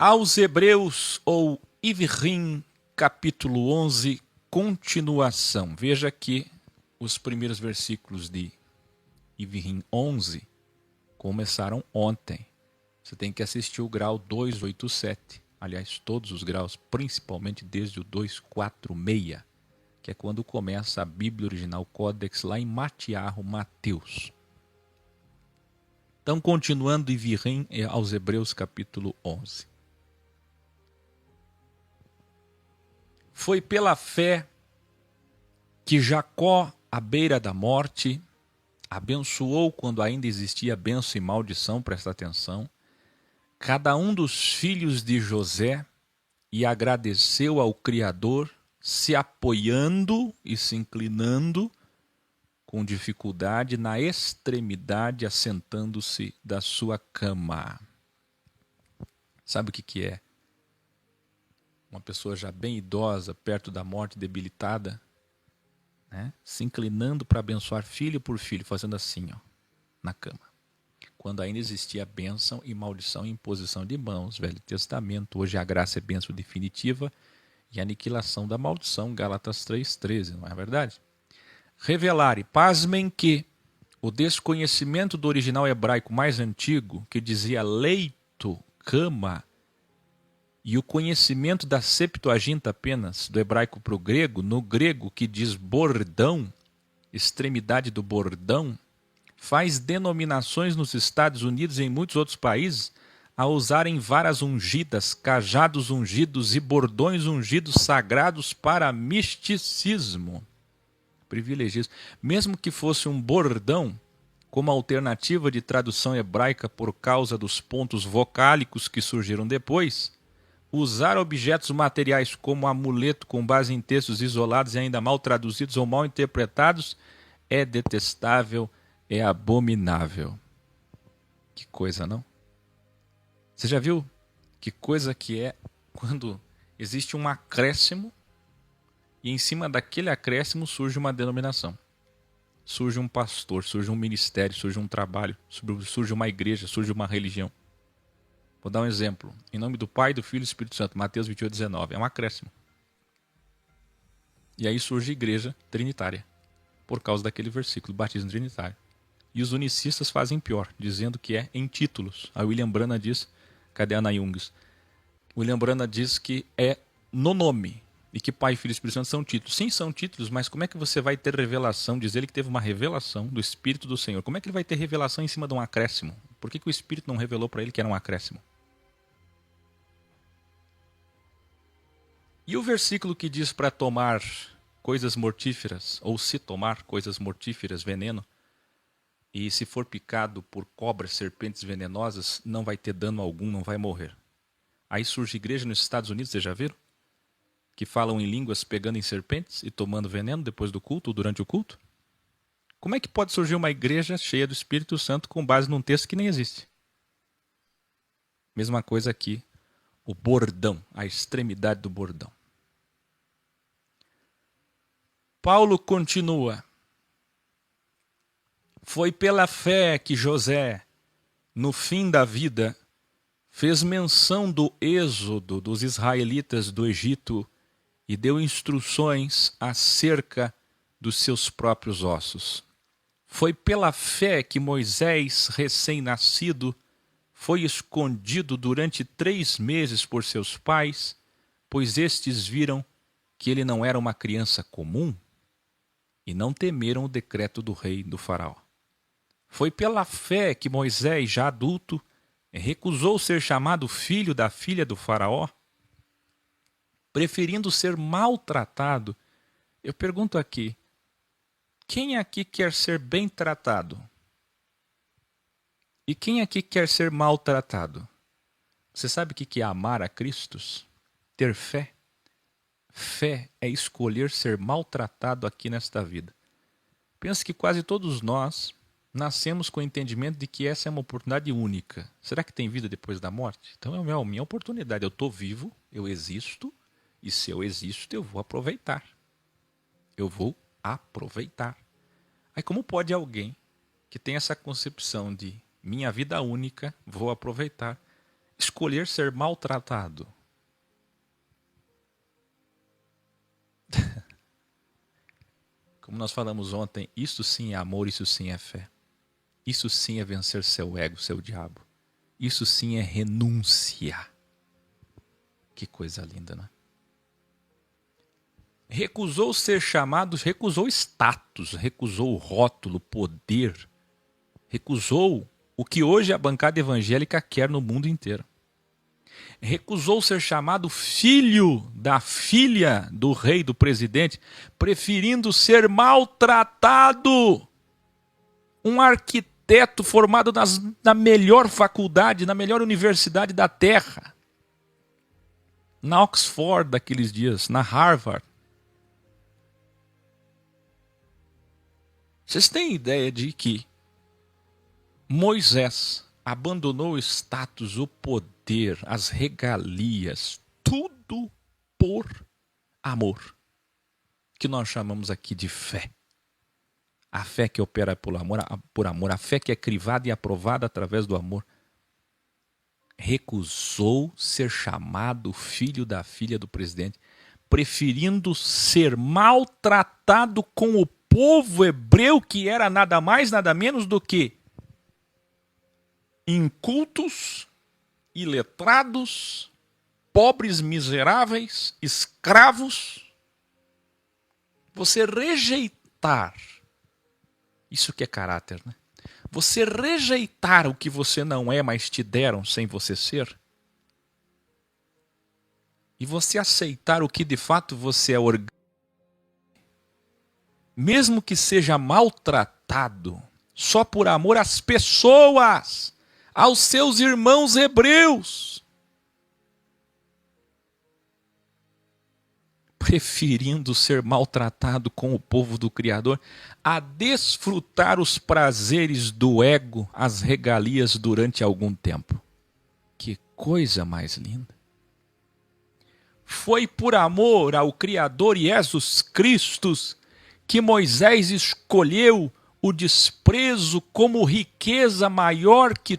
Aos Hebreus, ou Ivrim, capítulo 11, continuação. Veja que os primeiros versículos de Ivrim 11 começaram ontem. Você tem que assistir o grau 287. Aliás, todos os graus, principalmente desde o 246, que é quando começa a Bíblia original Codex, lá em Matiarro, Mateus. Então, continuando Ivrim aos Hebreus, capítulo 11. Foi pela fé que Jacó, à beira da morte, abençoou quando ainda existia bênção e maldição, presta atenção, cada um dos filhos de José e agradeceu ao Criador, se apoiando e se inclinando com dificuldade na extremidade, assentando-se da sua cama. Sabe o que é? Uma pessoa já bem idosa, perto da morte, debilitada, né? Se inclinando para abençoar filho por filho, fazendo assim, ó, na cama. Quando ainda existia bênção e maldição e imposição de mãos, Velho Testamento, hoje a graça é bênção definitiva e aniquilação da maldição, Gálatas 3,13, não é verdade? Revelare, pasmem que o desconhecimento do original hebraico mais antigo, que dizia leito, cama, e o conhecimento da Septuaginta apenas, do hebraico para o grego, no grego que diz bordão, extremidade do bordão, faz denominações nos Estados Unidos e em muitos outros países a usarem varas ungidas, cajados ungidos e bordões ungidos sagrados para misticismo. Privilegios. Mesmo que fosse um bordão, como alternativa de tradução hebraica por causa dos pontos vocálicos que surgiram depois, usar objetos materiais como amuleto com base em textos isolados e ainda mal traduzidos ou mal interpretados é detestável, é abominável. Que coisa, não? Você já viu que coisa que é quando existe um acréscimo e em cima daquele acréscimo surge uma denominação? Surge um pastor, surge um ministério, surge um trabalho, surge uma igreja, surge uma religião. Vou dar um exemplo. Em nome do Pai, do Filho e do Espírito Santo. Mateus 28,19. É um acréscimo. E aí surge a igreja trinitária. Por causa daquele versículo, batismo trinitário. E os unicistas fazem pior, dizendo que é em títulos. A William Branham diz, cadê a Ana Jungs? William Branham diz que é no nome. E que Pai, Filho e Espírito Santo são títulos. Sim, são títulos, mas como é que você vai ter revelação? Diz ele que teve uma revelação do Espírito do Senhor. Como é que ele vai ter revelação em cima de um acréscimo? Por que o Espírito não revelou para ele que era um acréscimo? E o versículo que diz para tomar coisas mortíferas, ou se tomar coisas mortíferas, veneno, e se for picado por cobras, serpentes venenosas, não vai ter dano algum, não vai morrer. Aí surge igreja nos Estados Unidos, vocês já viram? Que falam em línguas pegando em serpentes e tomando veneno depois do culto ou durante o culto? Como é que pode surgir uma igreja cheia do Espírito Santo com base num texto que nem existe? Mesma coisa aqui, o bordão, a extremidade do bordão. Paulo continua. Foi pela fé que José, no fim da vida, fez menção do êxodo dos israelitas do Egito e deu instruções acerca dos seus próprios ossos. Foi pela fé que Moisés, recém-nascido, foi escondido durante 3 meses por seus pais, pois estes viram que ele não era uma criança comum e não temeram o decreto do rei do faraó. Foi pela fé que Moisés, já adulto, recusou ser chamado filho da filha do faraó, preferindo ser maltratado. Eu pergunto aqui, quem aqui quer ser bem tratado? E quem aqui quer ser maltratado? Você sabe o que é amar a Cristo? Ter fé? Fé é escolher ser maltratado aqui nesta vida. Penso que quase todos nós nascemos com o entendimento de que essa é uma oportunidade única. Será que tem vida depois da morte? Então é a minha oportunidade. Eu estou vivo, eu existo, e se eu existo, eu vou aproveitar. Eu vou aproveitar. Aí como pode alguém que tem essa concepção de minha vida única, vou aproveitar, escolher ser maltratado? Como nós falamos ontem, isso sim é amor, isso sim é fé. Isso sim é vencer seu ego, seu diabo. Isso sim é renúncia. Que coisa linda, né? Recusou ser chamado, recusou status, recusou rótulo, poder. Recusou o que hoje a bancada evangélica quer no mundo inteiro. Recusou ser chamado filho da filha do rei, do presidente, preferindo ser maltratado. Um arquiteto formado na melhor faculdade, na melhor universidade da Terra. Na Oxford daqueles dias, na Harvard. Vocês têm ideia de que Moisés abandonou o status, o poder, as regalias, tudo por amor, que nós chamamos aqui de fé. A fé que opera por amor, a fé que é crivada e aprovada através do amor. Recusou ser chamado filho da filha do presidente, preferindo ser maltratado com o povo hebreu, que era nada mais, nada menos do que incultos, iletrados, pobres, miseráveis, escravos. Você rejeitar, isso que é caráter, né? Você rejeitar o que você não é, mas te deram sem você ser, e você aceitar o que de fato você é, mesmo que seja maltratado, só por amor às pessoas, aos seus irmãos hebreus, preferindo ser maltratado com o povo do Criador, a desfrutar os prazeres do ego, as regalias durante algum tempo. Que coisa mais linda! Foi por amor ao Criador Jesus Cristo que Moisés escolheu o desprezo como riqueza maior que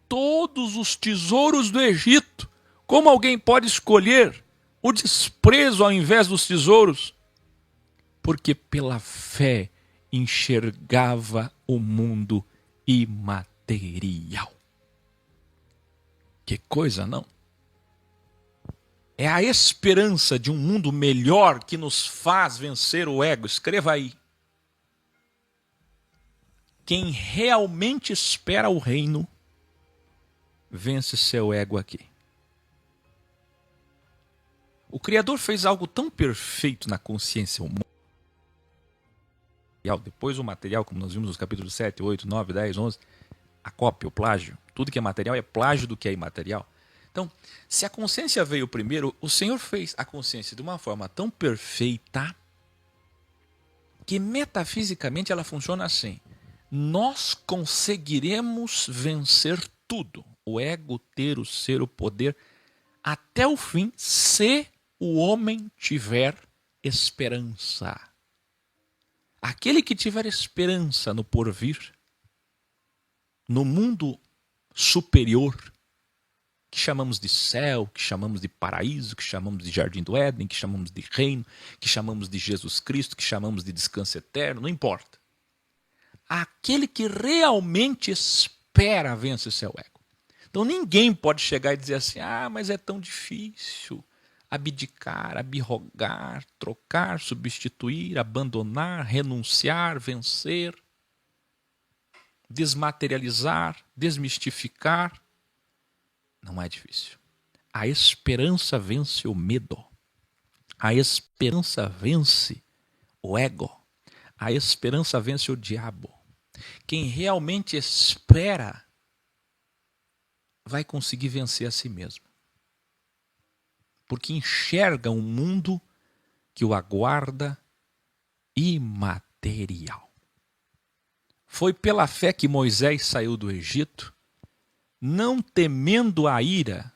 todos os tesouros do Egito. Como alguém pode escolher o desprezo ao invés dos tesouros? Porque pela fé enxergava o mundo imaterial. Que coisa, não? É a esperança de um mundo melhor que nos faz vencer o ego. Escreva aí. Quem realmente espera o reino, vence seu ego aqui. O Criador fez algo tão perfeito na consciência humana. Depois o material, como nós vimos nos capítulos 7, 8, 9, 10, 11, a cópia, o plágio. Tudo que é material é plágio do que é imaterial. Então, se a consciência veio primeiro, o Senhor fez a consciência de uma forma tão perfeita que metafisicamente ela funciona assim. Nós conseguiremos vencer tudo. O ego, ter, o ser, o poder, até o fim, se o homem tiver esperança. Aquele que tiver esperança no porvir, no mundo superior, que chamamos de céu, que chamamos de paraíso, que chamamos de jardim do Éden, que chamamos de reino, que chamamos de Jesus Cristo, que chamamos de descanso eterno, não importa. Aquele que realmente espera vence seu ego. Então ninguém pode chegar e dizer assim, mas é tão difícil abdicar, abrogar, trocar, substituir, abandonar, renunciar, vencer, desmaterializar, desmistificar. Não é difícil. A esperança vence o medo. A esperança vence o ego. A esperança vence o diabo. Quem realmente espera vai conseguir vencer a si mesmo. Porque enxerga um mundo que o aguarda imaterial. Foi pela fé que Moisés saiu do Egito, não temendo a ira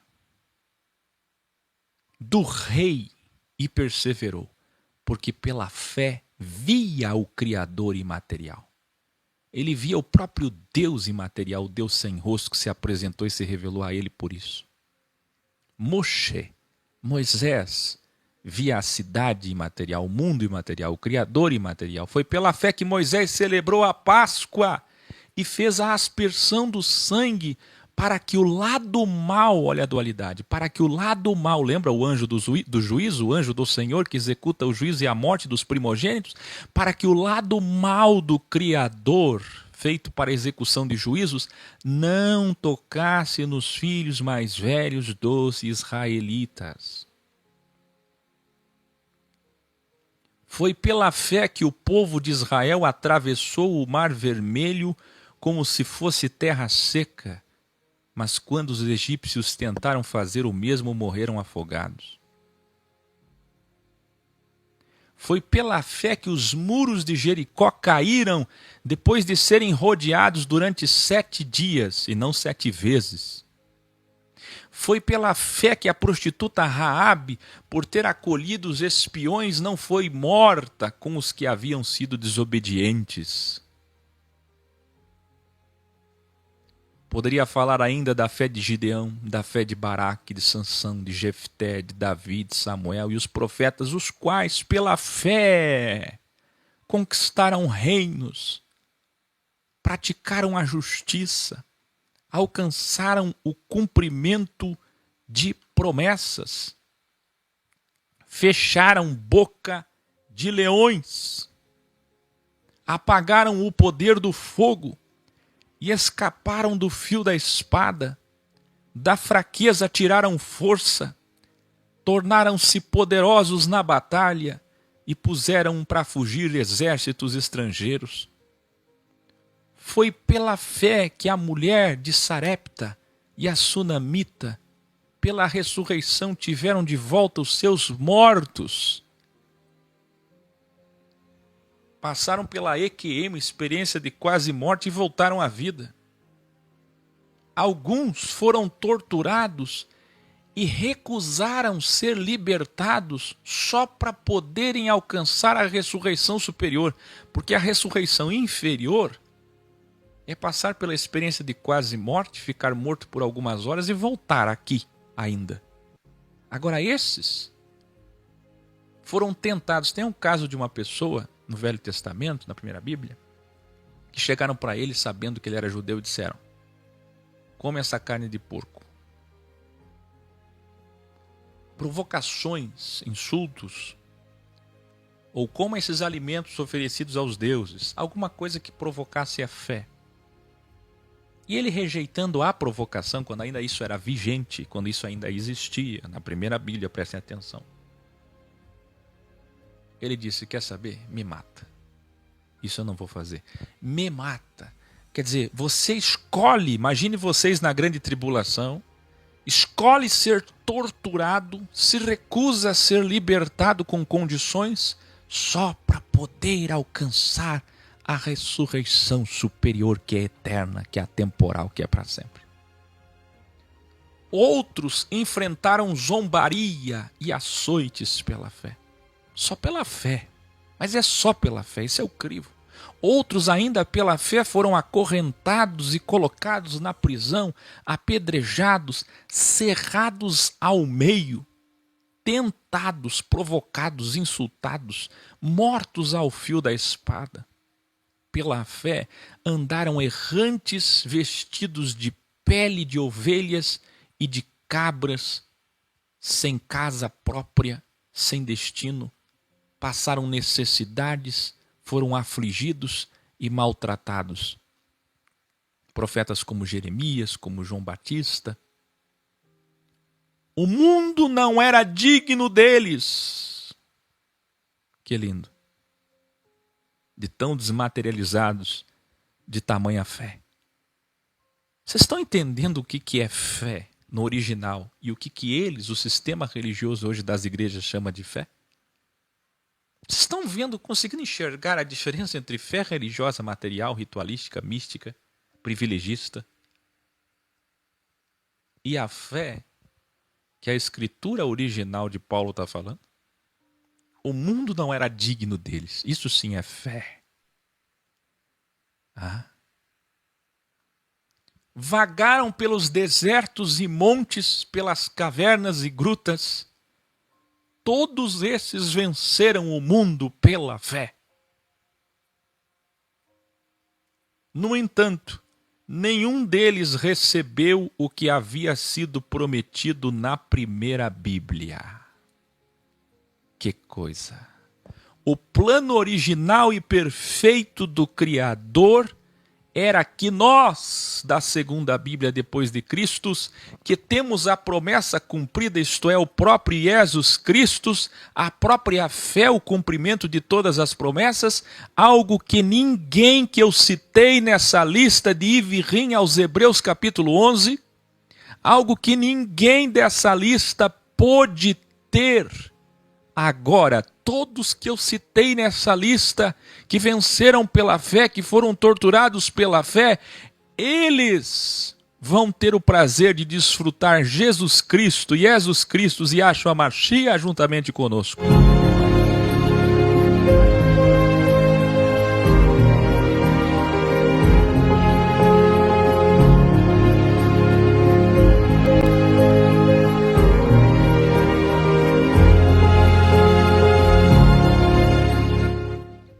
do rei, e perseverou, porque pela fé via o Criador imaterial. Ele via o próprio Deus imaterial, o Deus sem rosto, que se apresentou e se revelou a ele por isso. Moshe, Moisés, via a cidade imaterial, o mundo imaterial, o Criador imaterial. Foi pela fé que Moisés celebrou a Páscoa e fez a aspersão do sangue para que o lado mal, olha a dualidade, para que o lado mal, lembra o anjo do juízo, o anjo do Senhor que executa o juízo e a morte dos primogênitos, para que o lado mal do Criador, feito para a execução de juízos, não tocasse nos filhos mais velhos dos israelitas. Foi pela fé que o povo de Israel atravessou o Mar Vermelho como se fosse terra seca, mas quando os egípcios tentaram fazer o mesmo, morreram afogados. Foi pela fé que os muros de Jericó caíram depois de serem rodeados durante 7 dias, e não 7 vezes. Foi pela fé que a prostituta Raabe, por ter acolhido os espiões, não foi morta com os que haviam sido desobedientes. Poderia falar ainda da fé de Gideão, da fé de Baraque, de Sansão, de Jefté, de Davi, de Samuel e os profetas, os quais, pela fé, conquistaram reinos, praticaram a justiça, alcançaram o cumprimento de promessas, fecharam boca de leões, apagaram o poder do fogo, e escaparam do fio da espada, da fraqueza tiraram força, tornaram-se poderosos na batalha e puseram para fugir exércitos estrangeiros. Foi pela fé que a mulher de Sarepta e a sunamita, pela ressurreição, tiveram de volta os seus mortos. Passaram pela EQM, experiência de quase morte, e voltaram à vida. Alguns foram torturados e recusaram ser libertados só para poderem alcançar a ressurreição superior, porque a ressurreição inferior é passar pela experiência de quase morte, ficar morto por algumas horas e voltar aqui ainda. Agora esses foram tentados. Tem um caso de uma pessoa no Velho Testamento, na primeira Bíblia, que chegaram para ele sabendo que ele era judeu e disseram: come essa carne de porco. Provocações, insultos, ou coma esses alimentos oferecidos aos deuses, alguma coisa que provocasse a fé. E ele, rejeitando a provocação, quando ainda isso era vigente, quando isso ainda existia, na primeira Bíblia, prestem atenção, ele disse: quer saber? Me mata. Isso eu não vou fazer. Me mata. Quer dizer, você escolhe, imagine vocês na grande tribulação, escolhe ser torturado, se recusa a ser libertado com condições, só para poder alcançar a ressurreição superior, que é eterna, que é atemporal, que é para sempre. Outros enfrentaram zombaria e açoites pela fé. Só pela fé. Mas é só pela fé, isso é o crivo. Outros ainda pela fé foram acorrentados e colocados na prisão, apedrejados, cerrados ao meio, tentados, provocados, insultados, mortos ao fio da espada. Pela fé andaram errantes, vestidos de pele de ovelhas e de cabras, sem casa própria, sem destino. Passaram necessidades, foram afligidos e maltratados. Profetas como Jeremias, como João Batista. O mundo não era digno deles. Que lindo. De tão desmaterializados, de tamanha fé. Vocês estão entendendo o que é fé no original e o que eles, o sistema religioso hoje das igrejas, chama de fé? Vocês estão vendo, conseguindo enxergar a diferença entre fé religiosa, material, ritualística, mística, privilegista e a fé que a escritura original de Paulo está falando? O mundo não era digno deles. Isso sim é fé. vagaram pelos desertos e montes, pelas cavernas e grutas. Todos esses venceram o mundo pela fé. No entanto, nenhum deles recebeu o que havia sido prometido na primeira Bíblia. Que coisa! O plano original e perfeito do Criador era que nós, da segunda Bíblia depois de Cristo, que temos a promessa cumprida, isto é, o próprio Jesus Cristo, a própria fé, o cumprimento de todas as promessas, algo que ninguém que eu citei nessa lista de Ivrim aos Hebreus capítulo 11, algo que ninguém dessa lista pôde ter. Agora, todos que eu citei nessa lista, que venceram pela fé, que foram torturados pela fé, eles vão ter o prazer de desfrutar Jesus Cristo e Yahshua Mashiach juntamente conosco.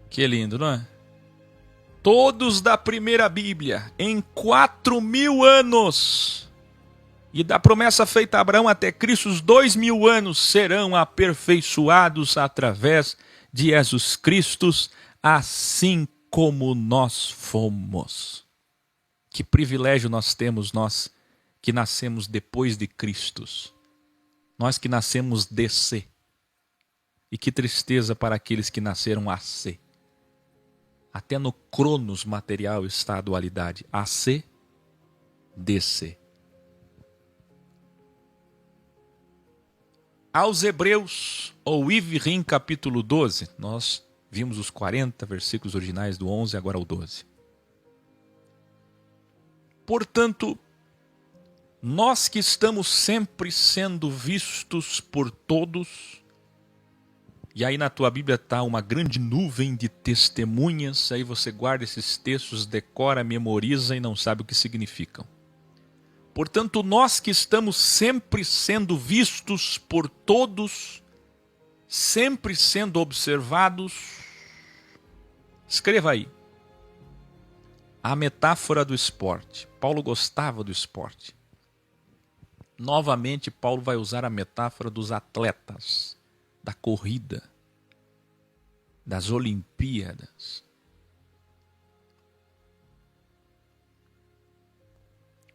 Que lindo, não é? Todos da primeira Bíblia, em 4.000 anos, e da promessa feita a Abraão até Cristo, os 2.000 anos serão aperfeiçoados através de Jesus Cristo, assim como nós fomos. Que privilégio nós temos, nós que nascemos depois de Cristo, nós que nascemos DC, e que tristeza para aqueles que nasceram AC. Até no Cronos material está a dualidade. AC, DC. Aos Hebreus, ou Ivrim capítulo 12, nós vimos os 40 versículos originais do 11, agora o 12. Portanto, nós que estamos sempre sendo vistos por todos, e aí na tua Bíblia está uma grande nuvem de testemunhas, aí você guarda esses textos, decora, memoriza e não sabe o que significam. Portanto, nós que estamos sempre sendo vistos por todos, sempre sendo observados, escreva aí, a metáfora do esporte. Paulo gostava do esporte. Novamente, Paulo vai usar a metáfora dos atletas, da corrida, das Olimpíadas.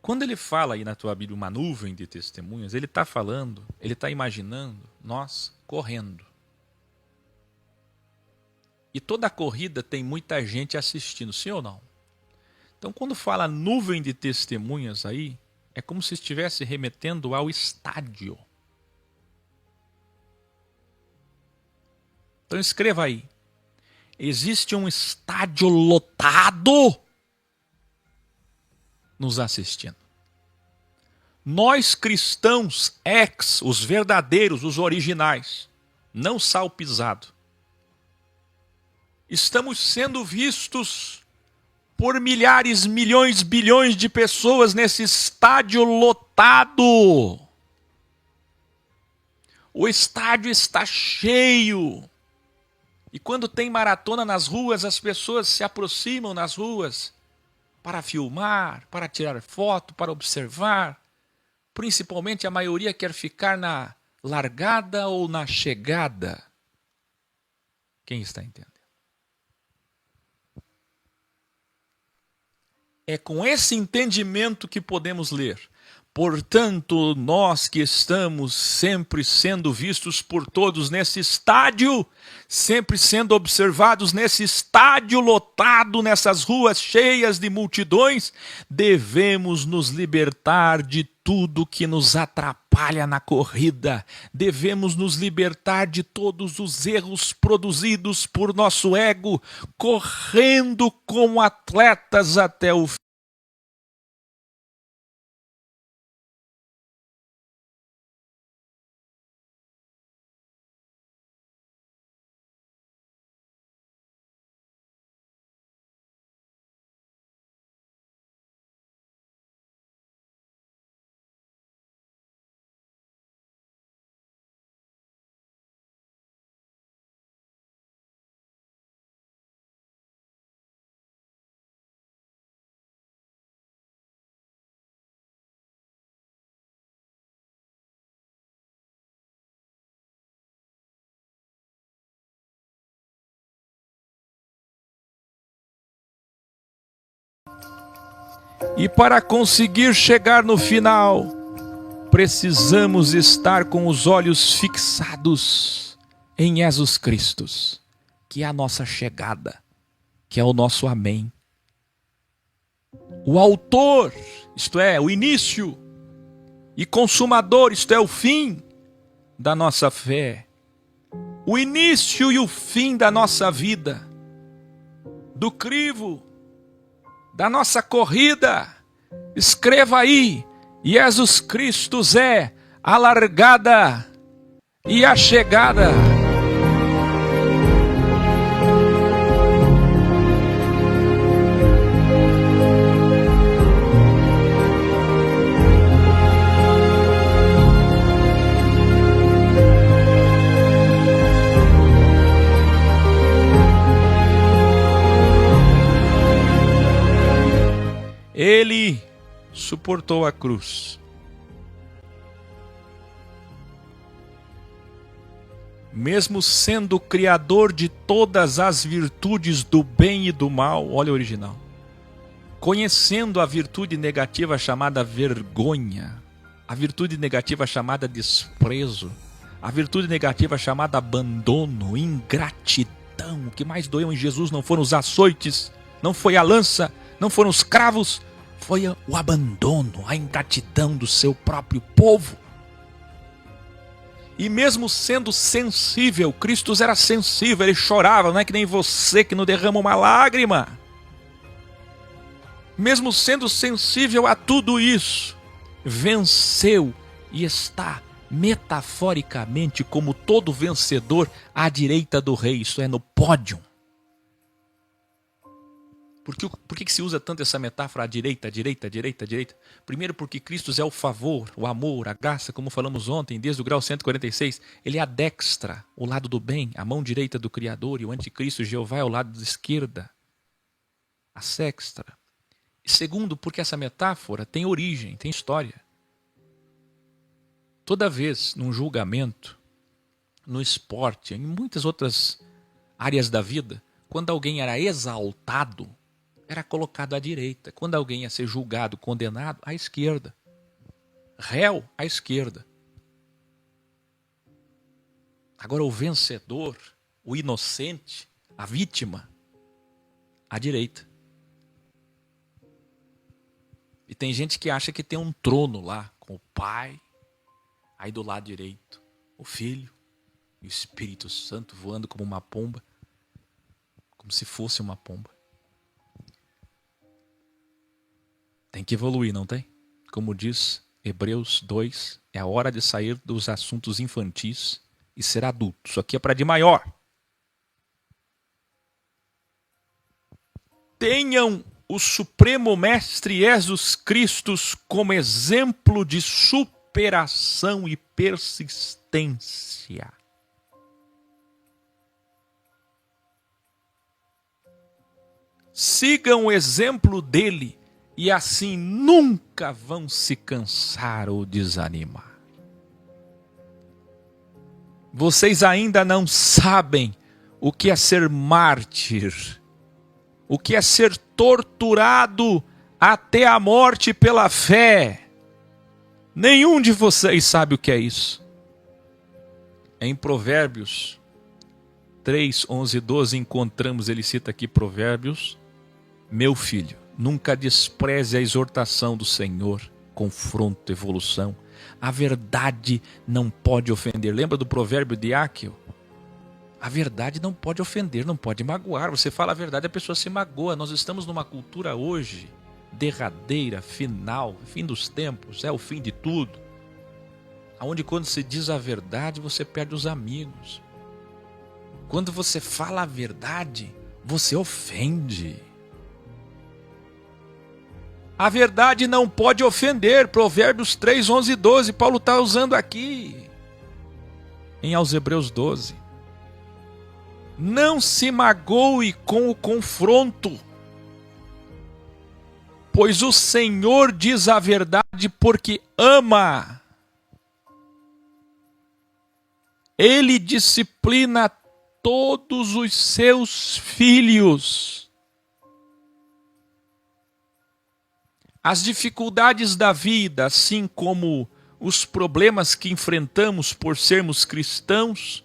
Quando ele fala aí na tua Bíblia uma nuvem de testemunhas, ele está falando, ele está imaginando nós correndo. E toda corrida tem muita gente assistindo, sim ou não? Então quando fala nuvem de testemunhas aí, é como se estivesse remetendo ao estádio. Então escreva aí. Existe um estádio lotado nos assistindo. Nós cristãos, os verdadeiros, os originais, não salpizado, estamos sendo vistos por milhares, milhões, bilhões de pessoas nesse estádio lotado. O estádio está cheio. E quando tem maratona nas ruas, as pessoas se aproximam nas ruas para filmar, para tirar foto, para observar. Principalmente a maioria quer ficar na largada ou na chegada. Quem está entendendo? É com esse entendimento que podemos ler. Portanto, nós que estamos sempre sendo vistos por todos nesse estádio, sempre sendo observados nesse estádio lotado, nessas ruas cheias de multidões, devemos nos libertar de tudo que nos atrapalha na corrida. Devemos nos libertar de todos os erros produzidos por nosso ego, correndo como atletas até o fim. E para conseguir chegar no final, precisamos estar com os olhos fixados em Jesus Cristo, que é a nossa chegada, que é o nosso amém. O autor, isto é, o início, e consumador, isto é, o fim da nossa fé. O início e o fim da nossa vida, do crivo, da nossa corrida. Escreva aí, Jesus Cristo é a largada e a chegada. Ele suportou a cruz. Mesmo sendo o criador de todas as virtudes do bem e do mal, olha o original. Conhecendo a virtude negativa chamada vergonha, a virtude negativa chamada desprezo, a virtude negativa chamada abandono, ingratidão. O que mais doeu em Jesus não foram os açoites, não foi a lança, não foram os cravos, foi o abandono, a ingratidão do seu próprio povo. E mesmo sendo sensível, Cristo era sensível, ele chorava, não é que nem você que não derrama uma lágrima. Mesmo sendo sensível a tudo isso, venceu e está metaforicamente como todo vencedor à direita do rei, isto é, no pódio. Por que se usa tanto essa metáfora, à direita, direita, direita, direita? Primeiro porque Cristo é o favor, o amor, a graça, como falamos ontem, desde o grau 146. Ele é a destra, o lado do bem, a mão direita do Criador, e o anticristo, Jeová, é o lado da esquerda, a sexta. E segundo, porque essa metáfora tem origem, tem história. Toda vez, num julgamento, no esporte, em muitas outras áreas da vida, quando alguém era exaltado, era colocado à direita. Quando alguém ia ser julgado, condenado, à esquerda. Réu, à esquerda. Agora o vencedor, o inocente, a vítima, à direita. E tem gente que acha que tem um trono lá, com o Pai, aí do lado direito, o Filho e o Espírito Santo voando como uma pomba, como se fosse uma pomba. Tem que evoluir, não tem? Como diz Hebreus 2, é a hora de sair dos assuntos infantis e ser adulto. Isso aqui é para de maior. Tenham o Supremo Mestre Jesus Cristo como exemplo de superação e persistência. Sigam o exemplo dele e assim nunca vão se cansar ou desanimar. Vocês ainda não sabem o que é ser mártir, o que é ser torturado até a morte pela fé. Nenhum de vocês sabe o que é isso. Em Provérbios 3, 11 e 12 encontramos, ele cita aqui Provérbios: meu filho, nunca despreze a exortação do Senhor, confronto, evolução. A verdade não pode ofender. Lembra do provérbio de Áquil? A verdade não pode ofender, não pode magoar. Você fala a verdade, a pessoa se magoa. Nós estamos numa cultura hoje, derradeira, final, fim dos tempos, é o fim de tudo. Onde quando se diz a verdade, você perde os amigos. Quando você fala a verdade, você ofende. A verdade não pode ofender. Provérbios 3, 11 e 12. Paulo está usando aqui. Aos Hebreus 12. Não se magoe com o confronto, pois o Senhor diz a verdade porque ama. Ele disciplina todos os seus filhos. As dificuldades da vida, assim como os problemas que enfrentamos por sermos cristãos,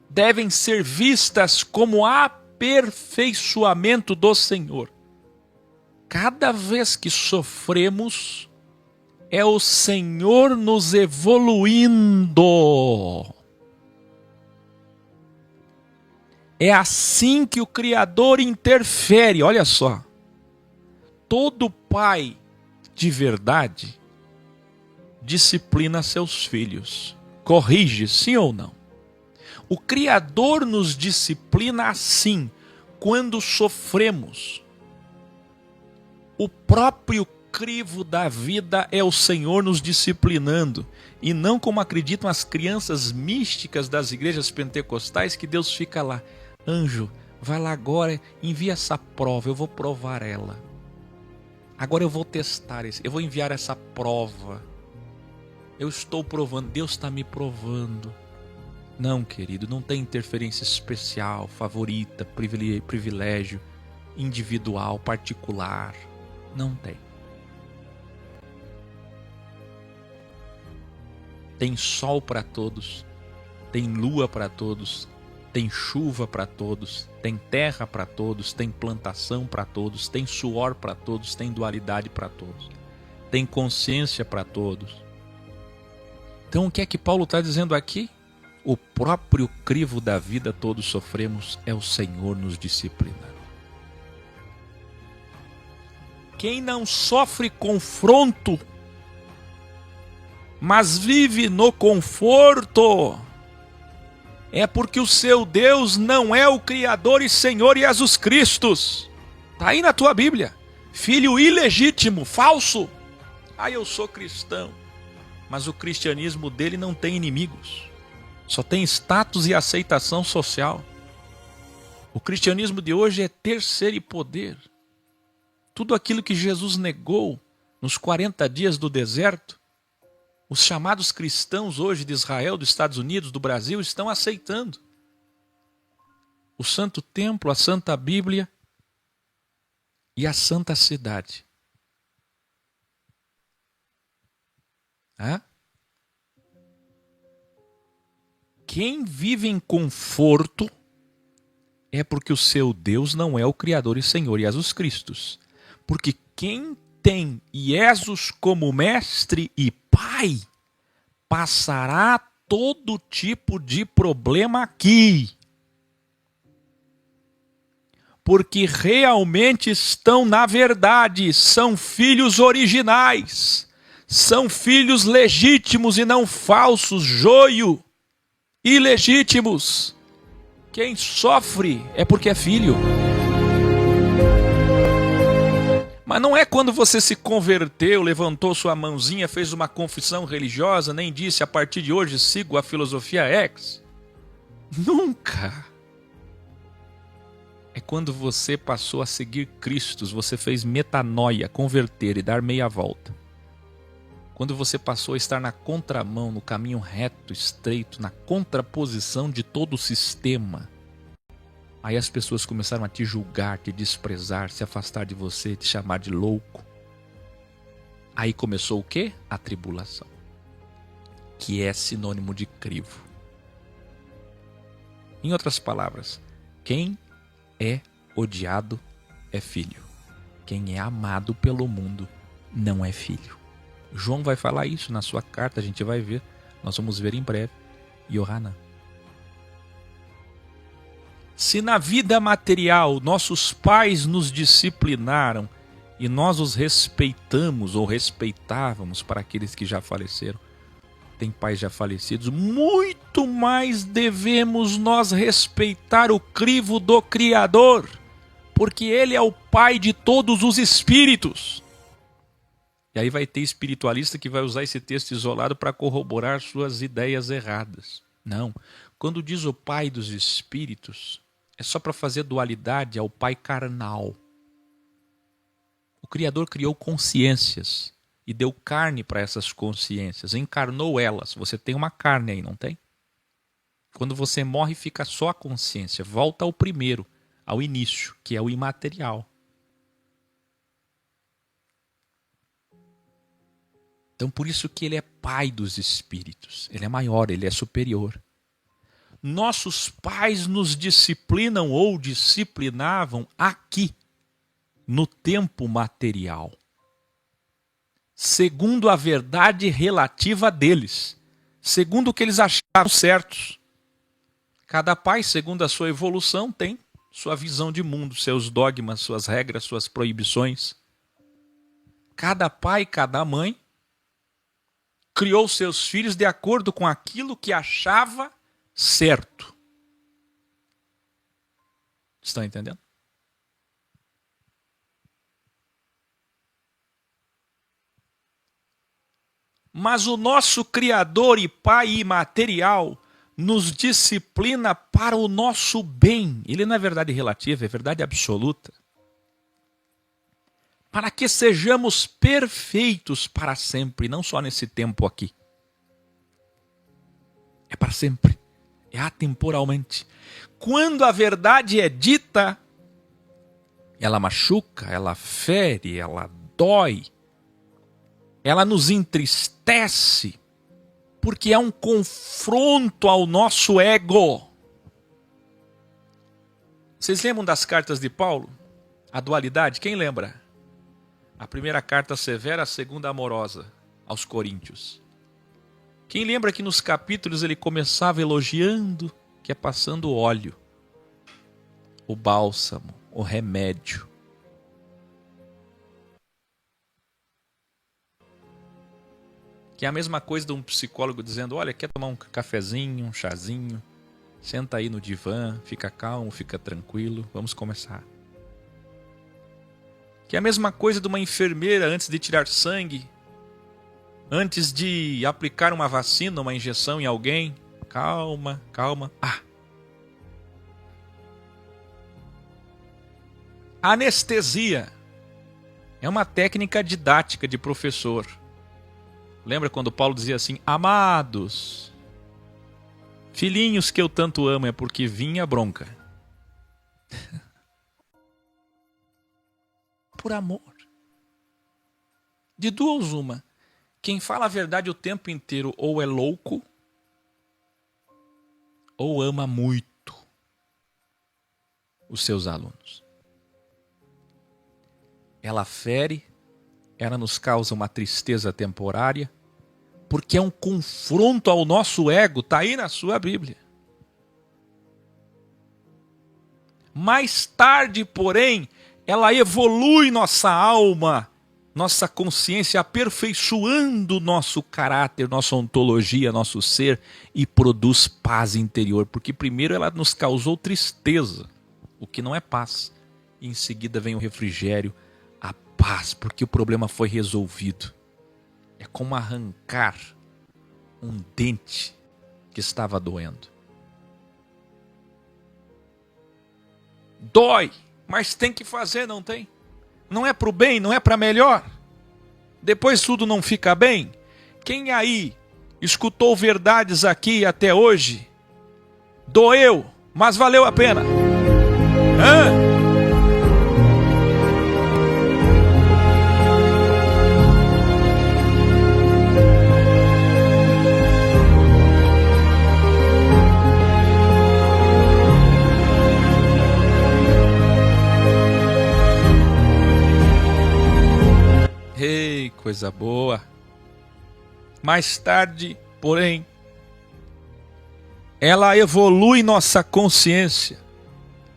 devem ser vistas como aperfeiçoamento do Senhor. Cada vez que sofremos, é o Senhor nos evoluindo. É assim que o Criador interfere. Olha só. Todo pai de verdade disciplina seus filhos. Corrige, sim ou não? O Criador nos disciplina assim, quando sofremos. O próprio crivo da vida é o Senhor nos disciplinando. E não como acreditam as crianças místicas das igrejas pentecostais, que Deus fica lá. Anjo, vai lá agora, envia essa prova, eu vou provar ela. Agora eu vou testar isso, eu vou enviar essa prova. Eu estou provando, Deus está me provando. Não, querido, não tem interferência especial, favorita, privilégio, individual, particular. Não tem. Tem sol para todos, tem lua para todos, tem chuva para todos, tem terra para todos, tem plantação para todos, tem suor para todos, tem dualidade para todos, tem consciência para todos. Então o que é que Paulo está dizendo aqui? O próprio crivo da vida todos sofremos, é o Senhor nos disciplinando. Quem não sofre confronto, mas vive no conforto, é porque o seu Deus não é o Criador e Senhor Jesus Cristo. Está aí na tua Bíblia. Filho ilegítimo, falso. Eu sou cristão. Mas o cristianismo dele não tem inimigos. Só tem status e aceitação social. O cristianismo de hoje é ter, ser e poder. Tudo aquilo que Jesus negou nos 40 dias do deserto, os chamados cristãos hoje de Israel, dos Estados Unidos, do Brasil, estão aceitando. O Santo Templo, a Santa Bíblia e a Santa Cidade. Quem vive em conforto é porque o seu Deus não é o Criador e Senhor Jesus Cristo. Porque quem tem Jesus como mestre e pai, passará todo tipo de problema aqui. Porque realmente estão, na verdade, são filhos originais, são filhos legítimos e não falsos, joio, ilegítimos. Quem sofre é porque é filho. Mas não é quando você se converteu, levantou sua mãozinha, fez uma confissão religiosa, nem disse a partir de hoje sigo a filosofia X. Nunca. É quando você passou a seguir Cristo, você fez metanoia, converter e dar meia volta. Quando você passou a estar na contramão, no caminho reto, estreito, na contraposição de todo o sistema. Aí as pessoas começaram a te julgar, te desprezar, se afastar de você, te chamar de louco. Aí começou o quê? A tribulação, que é sinônimo de crivo. Em outras palavras, quem é odiado é filho. Quem é amado pelo mundo não é filho. João vai falar isso na sua carta, a gente vai ver. Nós vamos ver em breve. Yohanan. Se na vida material nossos pais nos disciplinaram e nós os respeitamos ou respeitávamos, para aqueles que já faleceram, tem pais já falecidos, muito mais devemos nós respeitar o crivo do Criador, porque Ele é o Pai de todos os espíritos. E aí vai ter espiritualista que vai usar esse texto isolado para corroborar suas ideias erradas. Não, quando diz o Pai dos espíritos, é só para fazer dualidade ao Pai carnal. O Criador criou consciências e deu carne para essas consciências, encarnou elas. Você tem uma carne aí, não tem? Quando você morre, fica só a consciência. Volta ao primeiro, ao início, que é o imaterial. Então, por isso que ele é pai dos espíritos. Ele é maior, ele é superior. Nossos pais nos disciplinam ou disciplinavam aqui, no tempo material, segundo a verdade relativa deles, segundo o que eles achavam certos. Cada pai, segundo a sua evolução, tem sua visão de mundo, seus dogmas, suas regras, suas proibições. Cada pai, cada mãe criou seus filhos de acordo com aquilo que achava certo. Estão entendendo? Mas o nosso Criador e Pai imaterial nos disciplina para o nosso bem. Ele não é verdade relativa, é verdade absoluta. Para que sejamos perfeitos para sempre, não só nesse tempo aqui. É para sempre, é atemporalmente. Quando a verdade é dita, ela machuca, ela fere, ela dói, ela nos entristece, porque é um confronto ao nosso ego. Vocês lembram das cartas de Paulo? A dualidade, quem lembra? A primeira carta severa, a segunda amorosa, aos Coríntios. Quem lembra que nos capítulos ele começava elogiando, que é passando o óleo, o bálsamo, o remédio. Que é a mesma coisa de um psicólogo dizendo, olha, quer tomar um cafezinho, um chazinho, senta aí no divã, fica calmo, fica tranquilo, vamos começar. Que é a mesma coisa de uma enfermeira antes de tirar sangue, antes de aplicar uma vacina, uma injeção em alguém. Calma, calma. Anestesia é uma técnica didática de professor. Lembra quando Paulo dizia assim, amados, filhinhos que eu tanto amo, é porque vinha bronca. Por amor. De duas uma. Quem fala a verdade o tempo inteiro ou é louco, ou ama muito os seus alunos. Ela fere, ela nos causa uma tristeza temporária, porque é um confronto ao nosso ego, está aí na sua Bíblia. Mais tarde, porém, ela evolui nossa alma, nossa consciência, aperfeiçoando nosso caráter, nossa ontologia, nosso ser, e produz paz interior, porque primeiro ela nos causou tristeza, o que não é paz, e em seguida vem o refrigério, a paz, porque o problema foi resolvido. É como arrancar um dente que estava doendo. Dói, mas tem que fazer, não tem? Não é para o bem, não é para melhor? Depois tudo não fica bem? Quem aí escutou verdades aqui até hoje? Doeu, mas valeu a pena. Ei, coisa boa. Mais tarde, porém, ela evolui nossa consciência,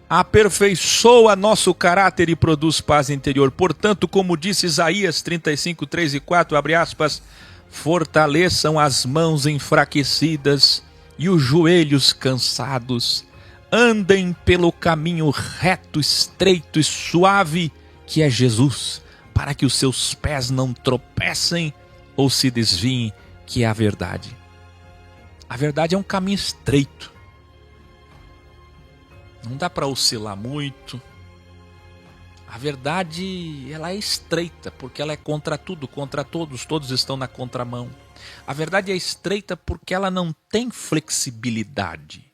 aperfeiçoa nosso caráter e produz paz interior. Portanto, como disse Isaías 35, 3 e 4, abre aspas, fortaleçam as mãos enfraquecidas e os joelhos cansados. Andem pelo caminho reto, estreito e suave, que é Jesus, para que os seus pés não tropecem ou se desviem, que é a verdade. A verdade é um caminho estreito. Não dá para oscilar muito. A verdade, ela é estreita, porque ela é contra tudo, contra todos, todos estão na contramão. A verdade é estreita porque ela não tem flexibilidade.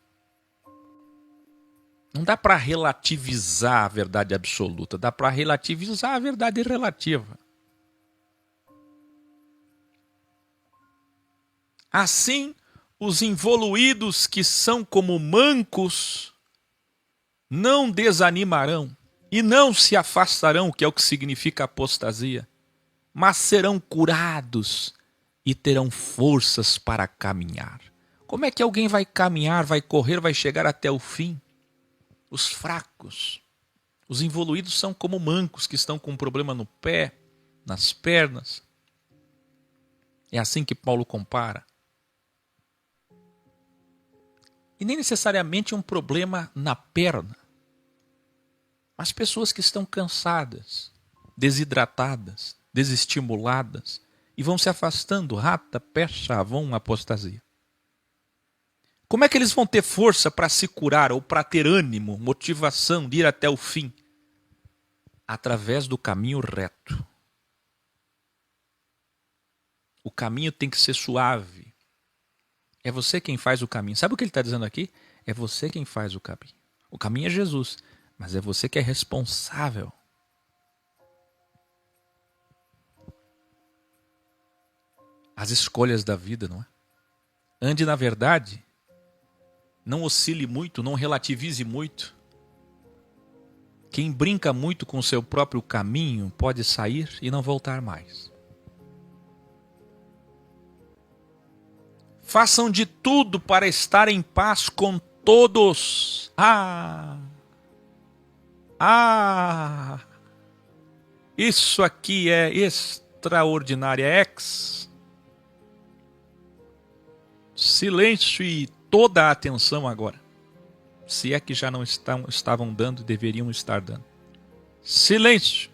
Não dá para relativizar a verdade absoluta, dá para relativizar a verdade relativa. Assim, os involuídos que são como mancos não desanimarão e não se afastarão, que é o que significa apostasia, mas serão curados e terão forças para caminhar. Como é que alguém vai caminhar, vai correr, vai chegar até o fim? Os fracos, os involuídos são como mancos que estão com um problema no pé, nas pernas. É assim que Paulo compara. E nem necessariamente um problema na perna, mas pessoas que estão cansadas, desidratadas, desestimuladas e vão se afastando, rata, pé, chavão, apostasia. Como é que eles vão ter força para se curar ou para ter ânimo, motivação de ir até o fim? Através do caminho reto. O caminho tem que ser suave. É você quem faz o caminho. Sabe o que ele está dizendo aqui? É você quem faz o caminho. O caminho é Jesus, mas é você que é responsável. As escolhas da vida, não é? Ande na verdade. Não oscile muito, não relativize muito. Quem brinca muito com o seu próprio caminho pode sair e não voltar mais. Façam de tudo para estar em paz com todos. Isso aqui é extraordinário, é silêncio e toda a atenção agora. Se é que já não estavam dando, deveriam estar dando. Silêncio.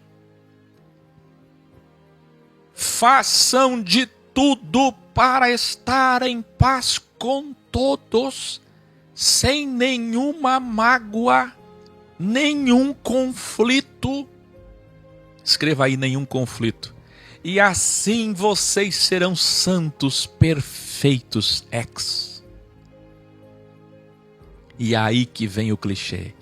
Façam de tudo para estar em paz com todos, sem nenhuma mágoa, nenhum conflito. Escreva aí, nenhum conflito. E assim vocês serão santos, perfeitos, E aí que vem o clichê.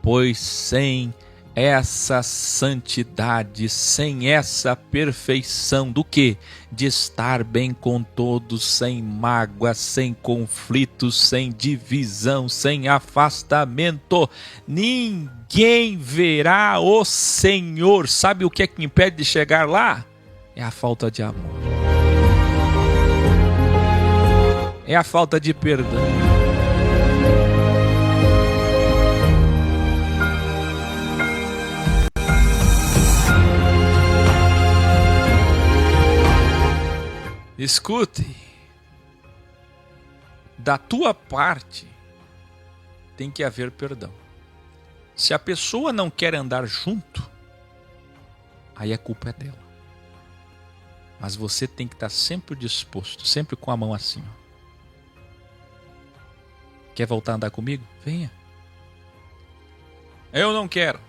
Pois sem essa santidade, sem essa perfeição do quê? De estar bem com todos, sem mágoa, sem conflitos, sem divisão, sem afastamento, ninguém verá o Senhor. Sabe o que é que impede de chegar lá? É a falta de amor. É a falta de perdão. Escute, da tua parte tem que haver perdão. Se a pessoa não quer andar junto, aí a culpa é dela. Mas você tem que estar sempre disposto, sempre com a mão assim. Quer voltar a andar comigo? Venha. Eu não quero.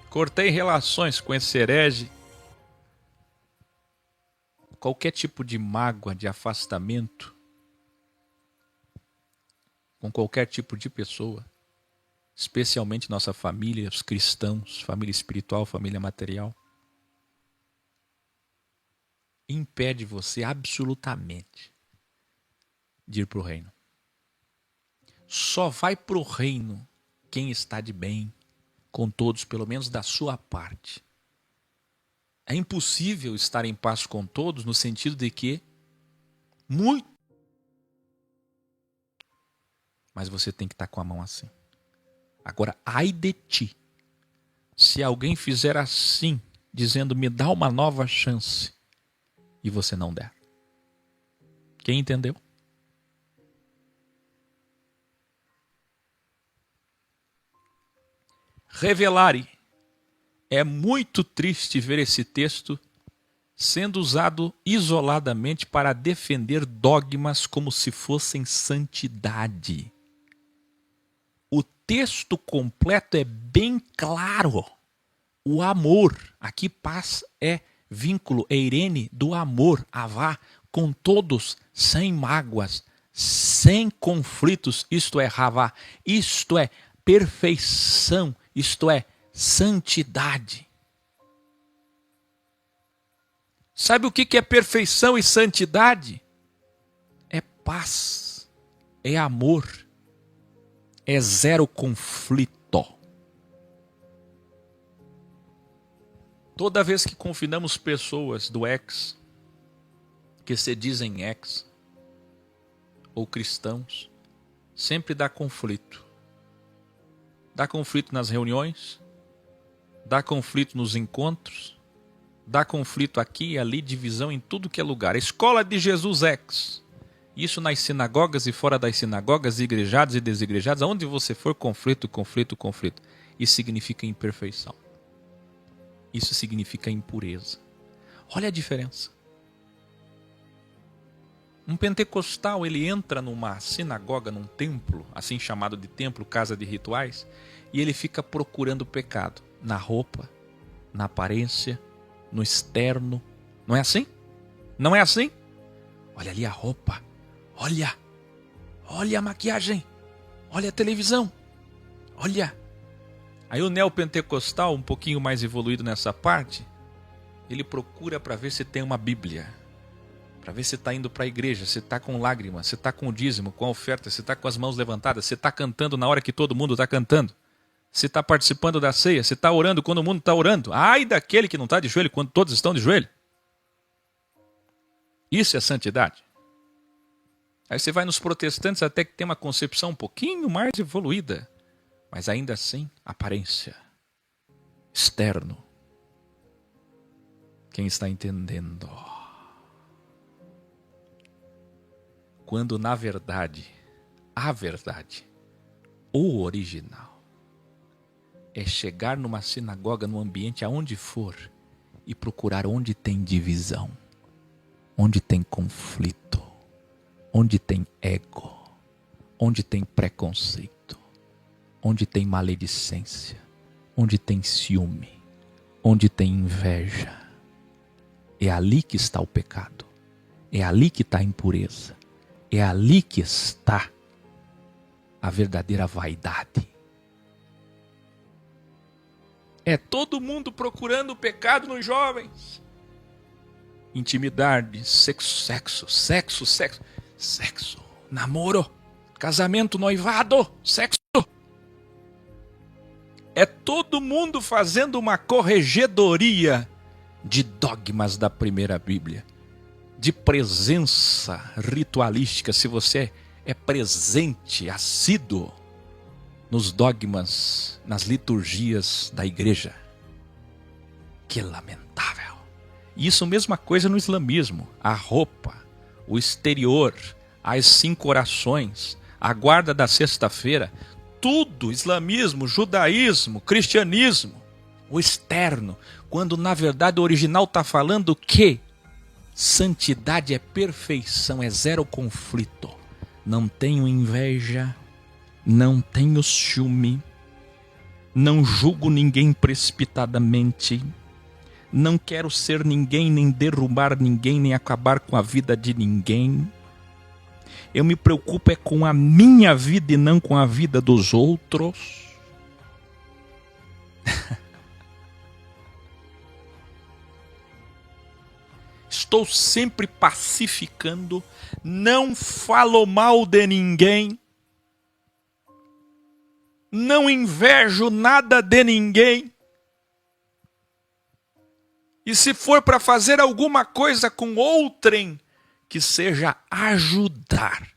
Cortei relações com esse herege. Qualquer tipo de mágoa, de afastamento, com qualquer tipo de pessoa, especialmente nossa família, os cristãos, família espiritual, família material, impede você absolutamente de ir para o reino. Só vai para o reino quem está de bem com todos, pelo menos da sua parte. É impossível estar em paz com todos no sentido de que mas você tem que estar com a mão assim. Agora, ai de ti, se alguém fizer assim, dizendo me dá uma nova chance, e você não der. Quem entendeu? Revelare. É muito triste ver esse texto sendo usado isoladamente para defender dogmas como se fossem santidade. O texto completo é bem claro. O amor, aqui paz é vínculo, eirene do amor, avá, com todos, sem mágoas, sem conflitos, isto é, ravá, isto é, perfeição, isto é, santidade. Sabe o que é perfeição e santidade? paz, é amor, é zero conflito. Toda vez que confinamos pessoas do ex, que se dizem ex, ou cristãos, sempre dá conflito. Dá conflito nas reuniões, dá conflito nos encontros, dá conflito aqui e ali, divisão em tudo que é lugar. Escola de Jesus ex. Isso nas sinagogas e fora das sinagogas, igrejados e desigrejados, aonde você for, conflito, conflito, conflito. Isso significa imperfeição. Isso significa impureza. Olha a diferença. Um pentecostal, ele entra numa sinagoga, num templo, assim chamado de templo, casa de rituais, e ele fica procurando o pecado na roupa, na aparência, no externo. Não é assim? Não é assim? Olha ali a roupa. Olha a maquiagem. Olha a televisão. Olha. Aí o neopentecostal, um pouquinho mais evoluído nessa parte, ele procura para ver se tem uma Bíblia. Para ver se está indo para a igreja, se está com lágrimas, se está com o dízimo, com a oferta, se está com as mãos levantadas, se está cantando na hora que todo mundo está cantando, se está participando da ceia, se está orando quando o mundo está orando. Ai daquele que não está de joelho quando todos estão de joelho. Isso é santidade. Aí você vai nos protestantes até que tem uma concepção um pouquinho mais evoluída, mas ainda assim, aparência, externo. Quem está entendendo? Quando na verdade, a verdade, o original, é chegar numa sinagoga, num ambiente aonde for, e procurar onde tem divisão, onde tem conflito, onde tem ego, onde tem preconceito, onde tem maledicência, onde tem ciúme, onde tem inveja. É ali que está o pecado, é ali que está a impureza. É ali que está a verdadeira vaidade. É todo mundo procurando o pecado nos jovens. Intimidade, sexo, namoro, casamento, noivado, sexo. É todo mundo fazendo uma corregedoria de dogmas da primeira Bíblia. De presença ritualística, se você é presente, assíduo nos dogmas, nas liturgias da igreja. Que lamentável. Isso mesma coisa no islamismo. A roupa, o exterior, as 5 orações, a guarda da sexta-feira, tudo, islamismo, judaísmo, cristianismo, o externo, quando na verdade o original está falando que santidade é perfeição, é zero conflito. Não tenho inveja, não tenho ciúme, não julgo ninguém precipitadamente, não quero ser ninguém, nem derrubar ninguém, nem acabar com a vida de ninguém. Eu me preocupo é com a minha vida e não com a vida dos outros. Estou sempre pacificando, não falo mal de ninguém, não invejo nada de ninguém. E se for para fazer alguma coisa com outrem, que seja ajudar,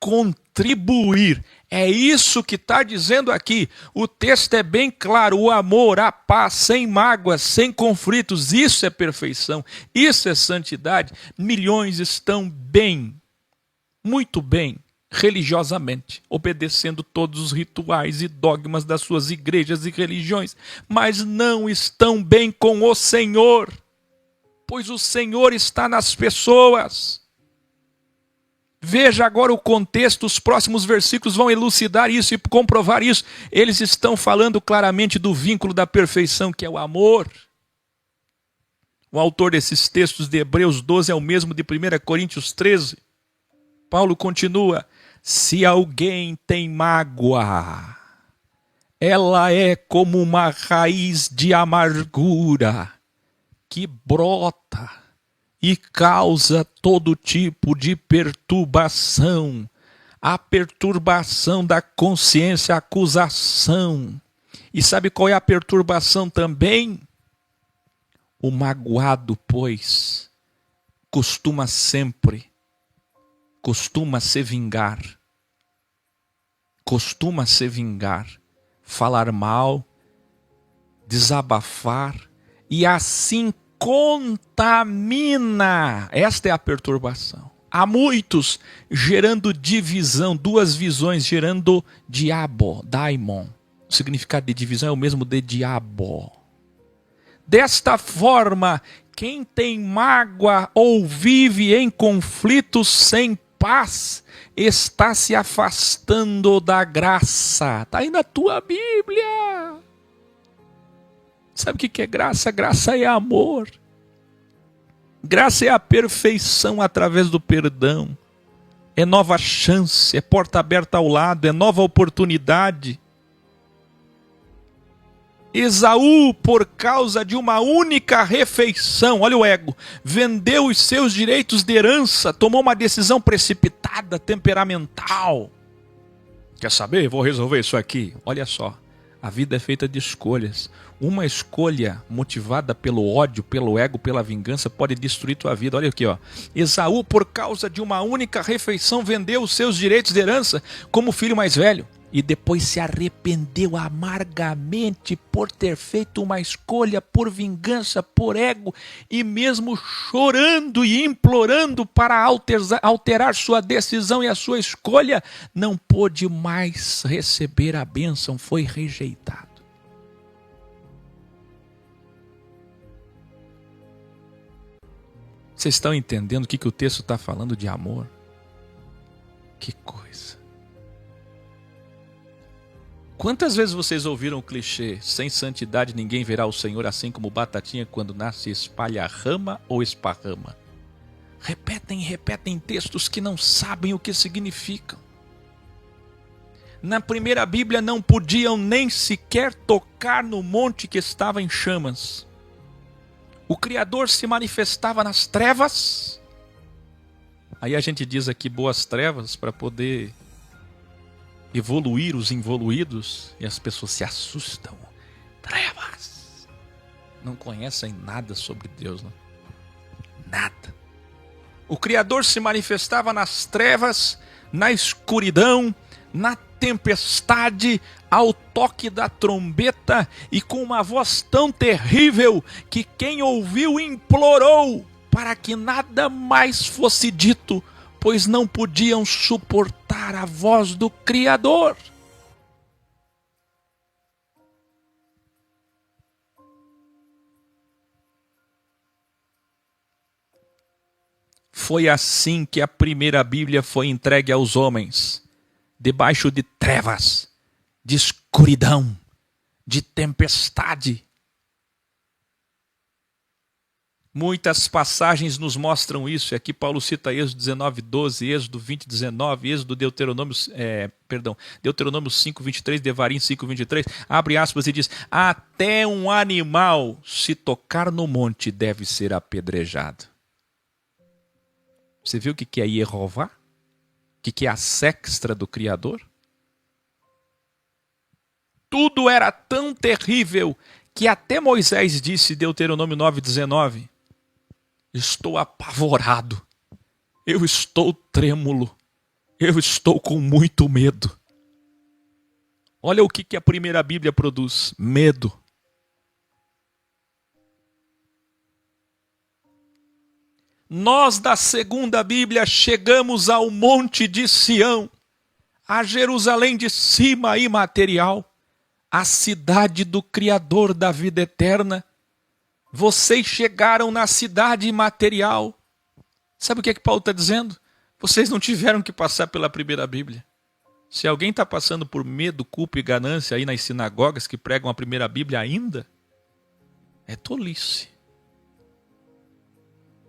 contribuir. É isso que está dizendo aqui. O texto é bem claro. O amor, a paz, sem mágoas, sem conflitos. Isso é perfeição. Isso é santidade. Milhões estão bem, muito bem, religiosamente, obedecendo todos os rituais e dogmas das suas igrejas e religiões, mas não estão bem com o Senhor, pois o Senhor está nas pessoas. Veja agora o contexto, os próximos versículos vão elucidar isso e comprovar isso. Eles estão falando claramente do vínculo da perfeição, que é o amor. O autor desses textos de Hebreus 12 é o mesmo de 1 Coríntios 13. Paulo continua: se alguém tem mágoa, ela é como uma raiz de amargura que brota e causa todo tipo de perturbação. A perturbação da consciência, a acusação. E sabe qual é a perturbação também? O magoado, pois, costuma se vingar. Costuma se vingar, falar mal, desabafar e assim contamina. Esta é a perturbação. Há muitos gerando divisão, duas visões, gerando diabo, daimon. O significado de divisão é o mesmo de diabo. Desta forma, quem tem mágoa ou vive em conflitos sem paz, está se afastando da graça. Está aí na tua Bíblia. Sabe o que é graça? Graça é amor. Graça é a perfeição através do perdão. É nova chance, é porta aberta ao lado, é nova oportunidade. Esaú, por causa de uma única refeição, olha o ego, vendeu os seus direitos de herança, tomou uma decisão precipitada, temperamental. Quer saber? Vou resolver isso aqui. Olha só, a vida é feita de escolhas. Uma escolha motivada pelo ódio, pelo ego, pela vingança pode destruir tua vida. Olha aqui, ó. Esaú, por causa de uma única refeição, vendeu os seus direitos de herança como filho mais velho. E depois se arrependeu amargamente por ter feito uma escolha por vingança, por ego, e mesmo chorando e implorando para alterar sua decisão e a sua escolha, não pôde mais receber a bênção, foi rejeitado. Vocês estão entendendo o que o texto está falando de amor? Que coisa! Quantas vezes vocês ouviram o clichê, sem santidade ninguém verá o Senhor, assim como batatinha quando nasce espalha rama ou esparrama? Repetem textos que não sabem o que significam. Na primeira Bíblia não podiam nem sequer tocar no monte que estava em chamas. O Criador se manifestava nas trevas. Aí a gente diz aqui boas trevas para poder evoluir os involuídos, e as pessoas se assustam. Trevas. Não conhecem nada sobre Deus, não? Nada. O Criador se manifestava nas trevas, na escuridão, na tempestade, ao toque da trombeta e com uma voz tão terrível que quem ouviu implorou para que nada mais fosse dito, pois não podiam suportar a voz do Criador. Foi assim que a primeira Bíblia foi entregue aos homens, debaixo de trevas, de escuridão, de tempestade. Muitas passagens nos mostram isso. Aqui Paulo cita Êxodo 19:12, Êxodo 20:19, Êxodo Deuteronômio 5:23, Devarim 5:23. Abre aspas e diz: até um animal, se tocar no monte, deve ser apedrejado. Você viu o que é Yehová? O que é a sextra do Criador? Tudo era tão terrível que até Moisés disse, Deuteronômio 9:19, estou apavorado, eu estou trêmulo, eu estou com muito medo. Olha o que a primeira Bíblia produz: medo. Nós da segunda Bíblia chegamos ao Monte de Sião, a Jerusalém de cima imaterial, a cidade do Criador da vida eterna. Vocês chegaram na cidade imaterial. Sabe o que Paulo está dizendo? Vocês não tiveram que passar pela primeira Bíblia. Se alguém está passando por medo, culpa e ganância aí nas sinagogas que pregam a primeira Bíblia ainda, é tolice.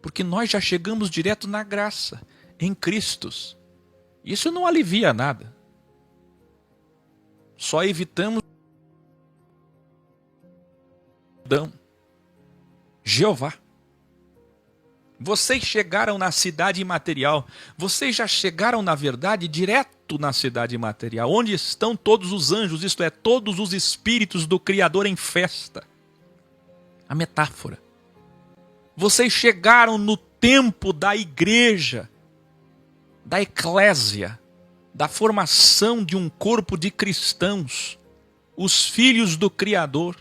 Porque nós já chegamos direto na graça, em Cristo. Isso não alivia nada. Só evitamos Jeová. Vocês chegaram na cidade imaterial. Vocês já chegaram, na verdade, direto na cidade imaterial, onde estão todos os anjos, isto é, todos os espíritos do Criador em festa. A metáfora. Vocês chegaram no tempo da igreja, da eclésia, da formação de um corpo de cristãos, os filhos do Criador,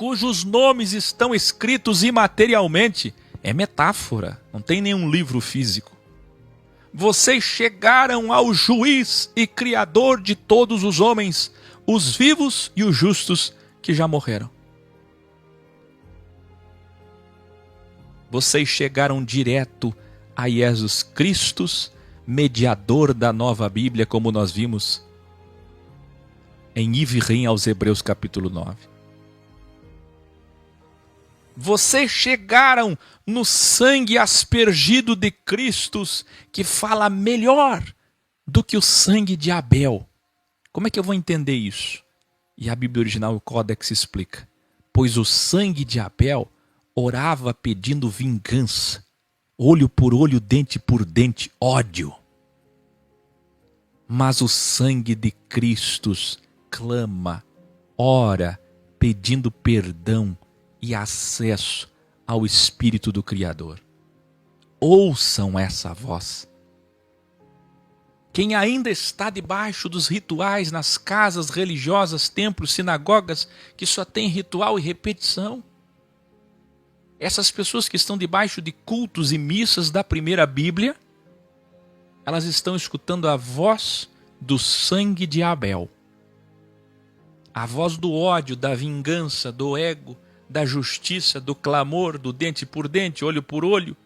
cujos nomes estão escritos imaterialmente. É metáfora, não tem nenhum livro físico. Vocês chegaram ao juiz e criador de todos os homens, os vivos e os justos que já morreram. Vocês chegaram direto a Jesus Cristo, mediador da nova Bíblia, como nós vimos em Ivrim aos Hebreus capítulo 9. Vocês chegaram no sangue aspergido de Cristo, que fala melhor do que o sangue de Abel. Como é que eu vou entender isso? E a Bíblia original, o Códex, explica. Pois o sangue de Abel orava pedindo vingança, olho por olho, dente por dente, ódio. Mas o sangue de Cristo clama, ora, pedindo perdão e acesso ao Espírito do Criador. Ouçam essa voz. Quem ainda está debaixo dos rituais nas casas religiosas, templos, sinagogas, que só tem ritual e repetição. Essas pessoas que estão debaixo de cultos e missas da primeira Bíblia, elas estão escutando a voz do sangue de Abel. A voz do ódio, da vingança, do ego, da justiça, do clamor, do dente por dente, olho por olho.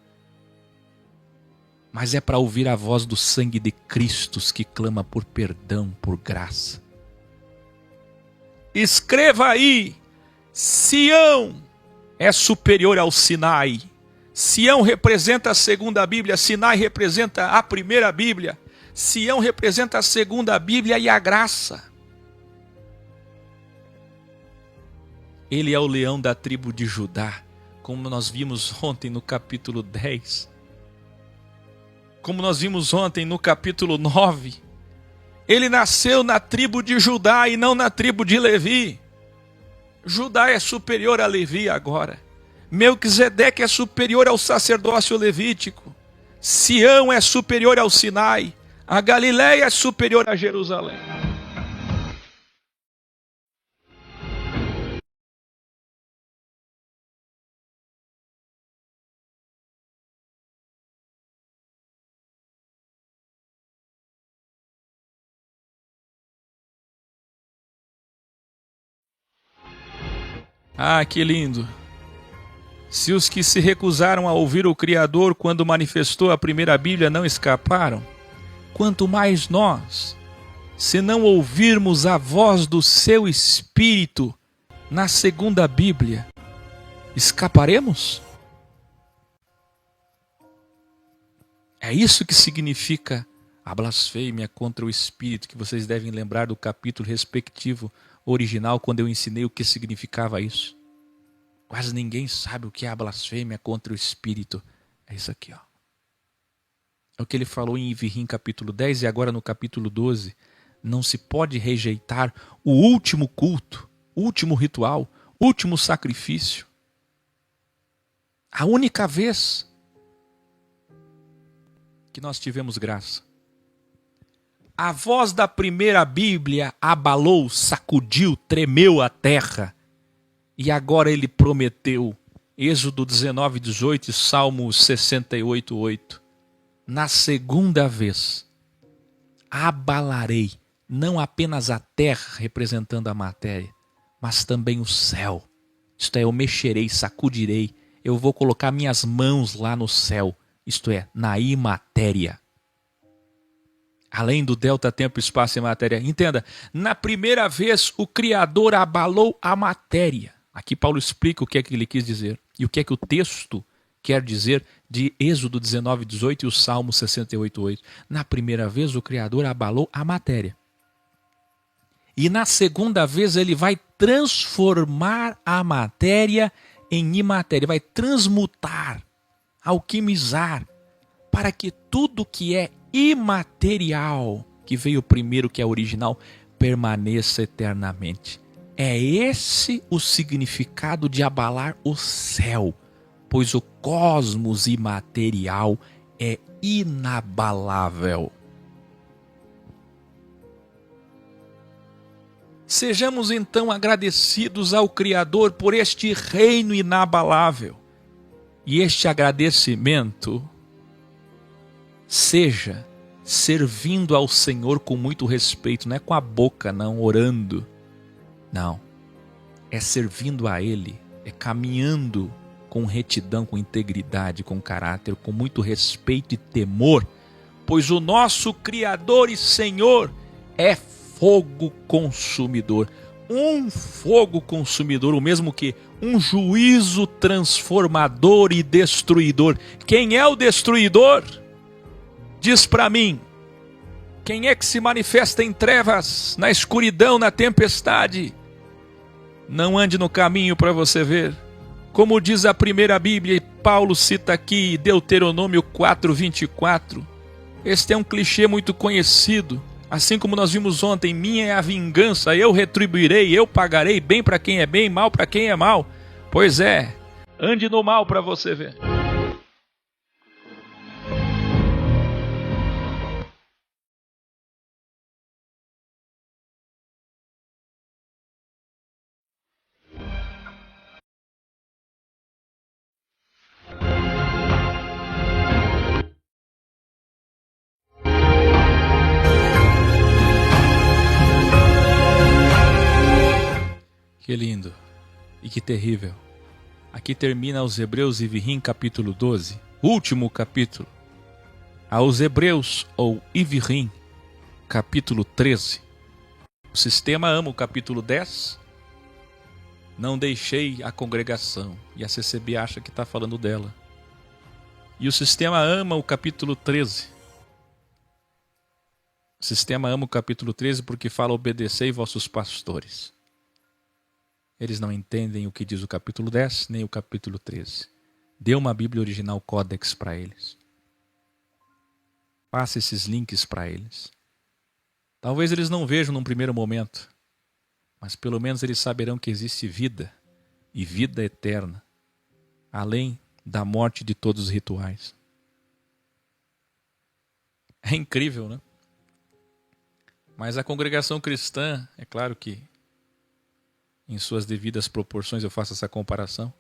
Mas é para ouvir a voz do sangue de Cristo que clama por perdão, por graça. Escreva aí, Sião é superior ao Sinai. Sião representa a segunda Bíblia, Sinai representa a primeira Bíblia. Sião representa a segunda Bíblia e a graça. Ele é o leão da tribo de Judá, como nós vimos ontem no capítulo 10. Como nós vimos ontem no capítulo 9. Ele nasceu na tribo de Judá e não na tribo de Levi. Judá é superior a Levi agora. Melquisedeque é superior ao sacerdócio levítico. Sião é superior ao Sinai. A Galileia é superior a Jerusalém. Ah, que lindo! Se os que se recusaram a ouvir o Criador quando manifestou a primeira Bíblia não escaparam, quanto mais nós, se não ouvirmos a voz do seu Espírito na segunda Bíblia, escaparemos? É isso que significa a blasfêmia contra o Espírito, que vocês devem lembrar do capítulo respectivo original, quando eu ensinei o que significava isso. Quase ninguém sabe o que é a blasfêmia contra o Espírito. É isso aqui, ó. É o que ele falou em Ivrim capítulo 10 e agora no capítulo 12. Não se pode rejeitar o último culto, o último ritual, o último sacrifício. A única vez que nós tivemos graça. A voz da primeira Bíblia abalou, sacudiu, tremeu a terra. E agora ele prometeu, Êxodo 19, 18 e Salmo 68, 8. Na segunda vez, abalarei não apenas a terra, representando a matéria, mas também o céu. Isto é, eu mexerei, sacudirei, eu vou colocar minhas mãos lá no céu, isto é, na imatéria. Além do delta, tempo, espaço e matéria. Entenda, na primeira vez o Criador abalou a matéria. Aqui Paulo explica o que é que ele quis dizer. E o que é que o texto quer dizer de Êxodo 19, 18 e o Salmo 68, 8. Na primeira vez o Criador abalou a matéria. E na segunda vez ele vai transformar a matéria em imatéria. Vai transmutar alquimizar, para que tudo que é imaterial, que veio primeiro, que é original, permaneça eternamente. É esse o significado de abalar o céu, pois o cosmos imaterial é inabalável. Sejamos então agradecidos ao Criador por este reino inabalável. E este agradecimento seja servindo ao Senhor com muito respeito, não é com a boca, não, orando. Não, é servindo a Ele, é caminhando com retidão, com integridade, com caráter, com muito respeito e temor, pois o nosso Criador e Senhor é fogo consumidor. Um fogo consumidor, o mesmo que um juízo transformador e destruidor. Quem é o destruidor? Diz para mim. Quem é que se manifesta em trevas, na escuridão, na tempestade? Não ande no caminho para você ver. Como diz a primeira Bíblia, e Paulo cita aqui Deuteronômio 4:24. Este é um clichê muito conhecido. Assim como nós vimos ontem, minha é a vingança, eu retribuirei, eu pagarei, bem para quem é bem, mal para quem é mal. Pois é, ande no mal para você ver. Que lindo e que terrível. Aqui termina os Hebreus Ivrim, capítulo 12, último capítulo. Aos Hebreus, ou Ivrim, capítulo 13. O sistema ama o capítulo 10. Não deixei a congregação. E a CCB acha que está falando dela. E o sistema ama o capítulo 13. O sistema ama o capítulo 13 porque fala: obedecei vossos pastores. Eles não entendem o que diz o capítulo 10, nem o capítulo 13. Dê uma Bíblia original Codex para eles. Passe esses links para eles. Talvez eles não vejam num primeiro momento, mas pelo menos eles saberão que existe vida, e vida eterna, além da morte de todos os rituais. É incrível, né? Mas a congregação cristã, é claro que em suas devidas proporções eu faço essa comparação.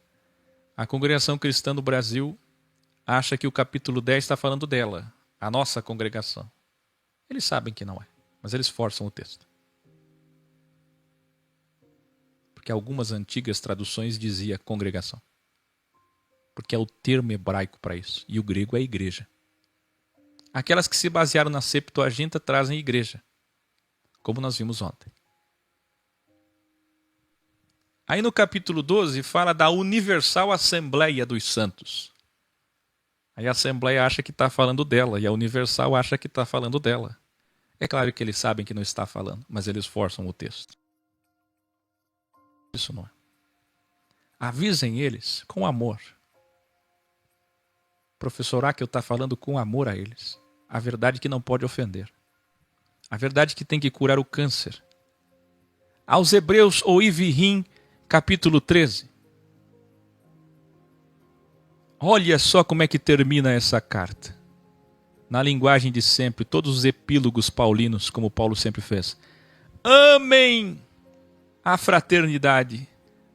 A congregação cristã do Brasil acha que o capítulo 10 está falando dela, a nossa congregação. Eles sabem que não é, mas eles forçam o texto. Porque algumas antigas traduções dizia congregação. Porque é o termo hebraico para isso, e o grego é igreja. Aquelas que se basearam na Septuaginta trazem igreja, como nós vimos ontem. Aí no capítulo 12 fala da Universal Assembleia dos Santos. Aí a Assembleia acha que está falando dela, e a Universal acha que está falando dela. É claro que eles sabem que não está falando, mas eles forçam o texto. Isso não é. Avisem eles com amor. O professor Akel está falando com amor a eles. A verdade que não pode ofender. A verdade que tem que curar o câncer. Aos Hebreus, ou Ivrim, capítulo 13. Olha só como é que termina essa carta. Na linguagem de sempre, todos os epílogos paulinos, como Paulo sempre fez. Amem a fraternidade,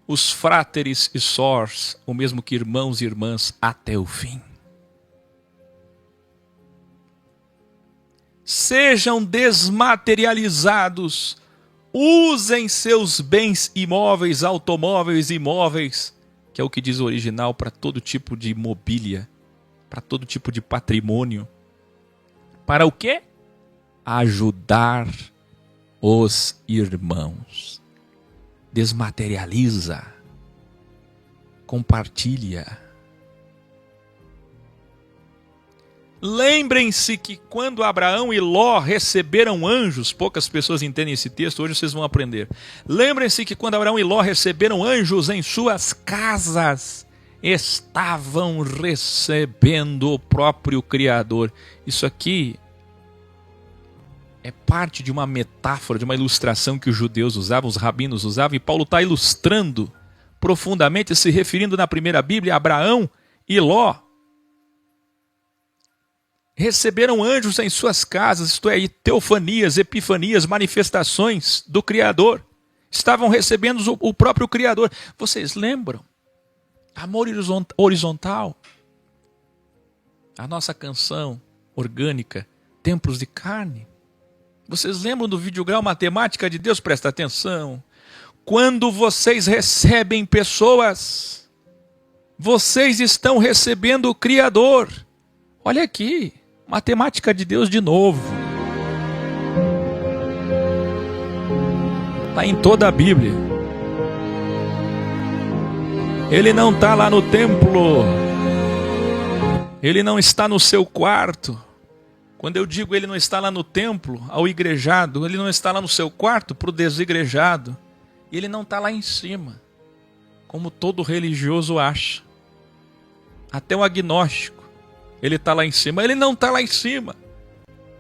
os fráteres e sors, o mesmo que irmãos e irmãs, até o fim. Sejam desmaterializados. Usem seus bens imóveis, automóveis, imóveis, que é o que diz o original, para todo tipo de mobília, para todo tipo de patrimônio. Para o quê? Ajudar os irmãos. Desmaterializa. Compartilha. Lembrem-se que quando Abraão e Ló receberam anjos, poucas pessoas entendem esse texto, hoje vocês vão aprender. Lembrem-se que quando Abraão e Ló receberam anjos em suas casas, estavam recebendo o próprio Criador. Isso aqui é parte de uma metáfora, de uma ilustração que os judeus usavam, os rabinos usavam, e Paulo está ilustrando profundamente, se referindo na primeira Bíblia a Abraão e Ló. Receberam anjos em suas casas, isto é, teofanias, epifanias, manifestações do Criador. Estavam recebendo o próprio Criador. Vocês lembram? Amor horizontal. A nossa canção orgânica, Templos de Carne. Vocês lembram do videograu Matemática de Deus? Presta atenção. Quando vocês recebem pessoas, vocês estão recebendo o Criador. Olha aqui, Matemática de Deus de novo. Está em toda a Bíblia. Ele não está lá no templo. Ele não está no seu quarto. Quando eu digo ele não está lá no templo, ao igrejado, ele não está lá no seu quarto para o desigrejado. Ele não está lá em cima, como todo religioso acha. Até o agnóstico, ele está lá em cima. Ele não está lá em cima.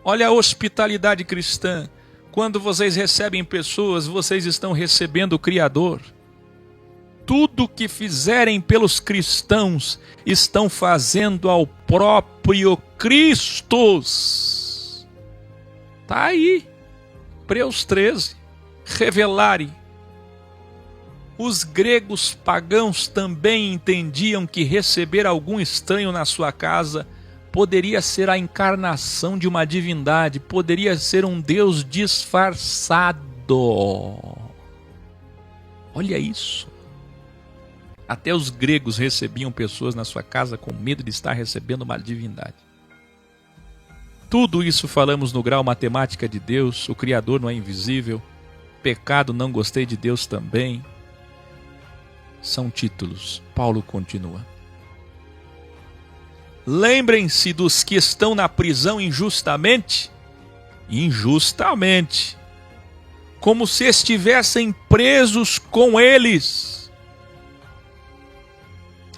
Olha a hospitalidade cristã. Quando vocês recebem pessoas, vocês estão recebendo o Criador. Tudo que fizerem pelos cristãos, estão fazendo ao próprio Cristo. Está aí, Hebreus 13, revelare. Os gregos pagãos também entendiam que receber algum estranho na sua casa poderia ser a encarnação de uma divindade, poderia ser um Deus disfarçado. Olha isso. Até os gregos recebiam pessoas na sua casa com medo de estar recebendo uma divindade. Tudo isso falamos no grau Matemática de Deus, o Criador não é invisível, pecado, não gostei de Deus também. São títulos. Paulo continua. Lembrem-se dos que estão na prisão injustamente, como se estivessem presos com eles.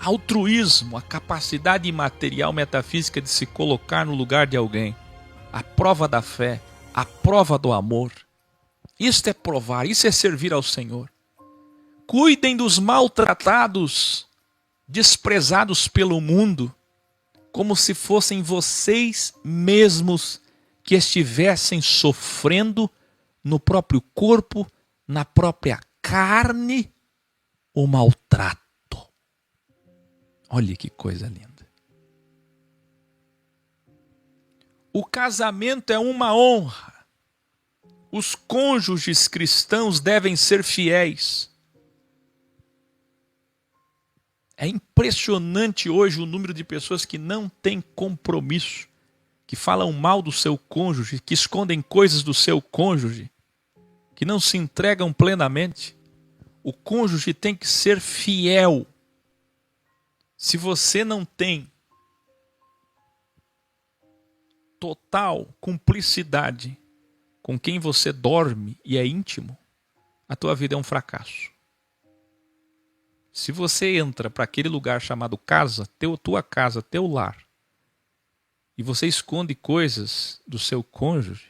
Altruísmo, a capacidade imaterial metafísica de se colocar no lugar de alguém. A prova da fé, a prova do amor. Isto é provar, isso é servir ao Senhor. Cuidem dos maltratados, desprezados pelo mundo, como se fossem vocês mesmos que estivessem sofrendo no próprio corpo, na própria carne, o maltrato. Olha que coisa linda. O casamento é uma honra. Os cônjuges cristãos devem ser fiéis. É impressionante hoje o número de pessoas que não têm compromisso, que falam mal do seu cônjuge, que escondem coisas do seu cônjuge, que não se entregam plenamente. O cônjuge tem que ser fiel. Se você não tem total cumplicidade com quem você dorme e é íntimo, a tua vida é um fracasso. Se você entra para aquele lugar chamado casa, tua casa, teu lar, e você esconde coisas do seu cônjuge,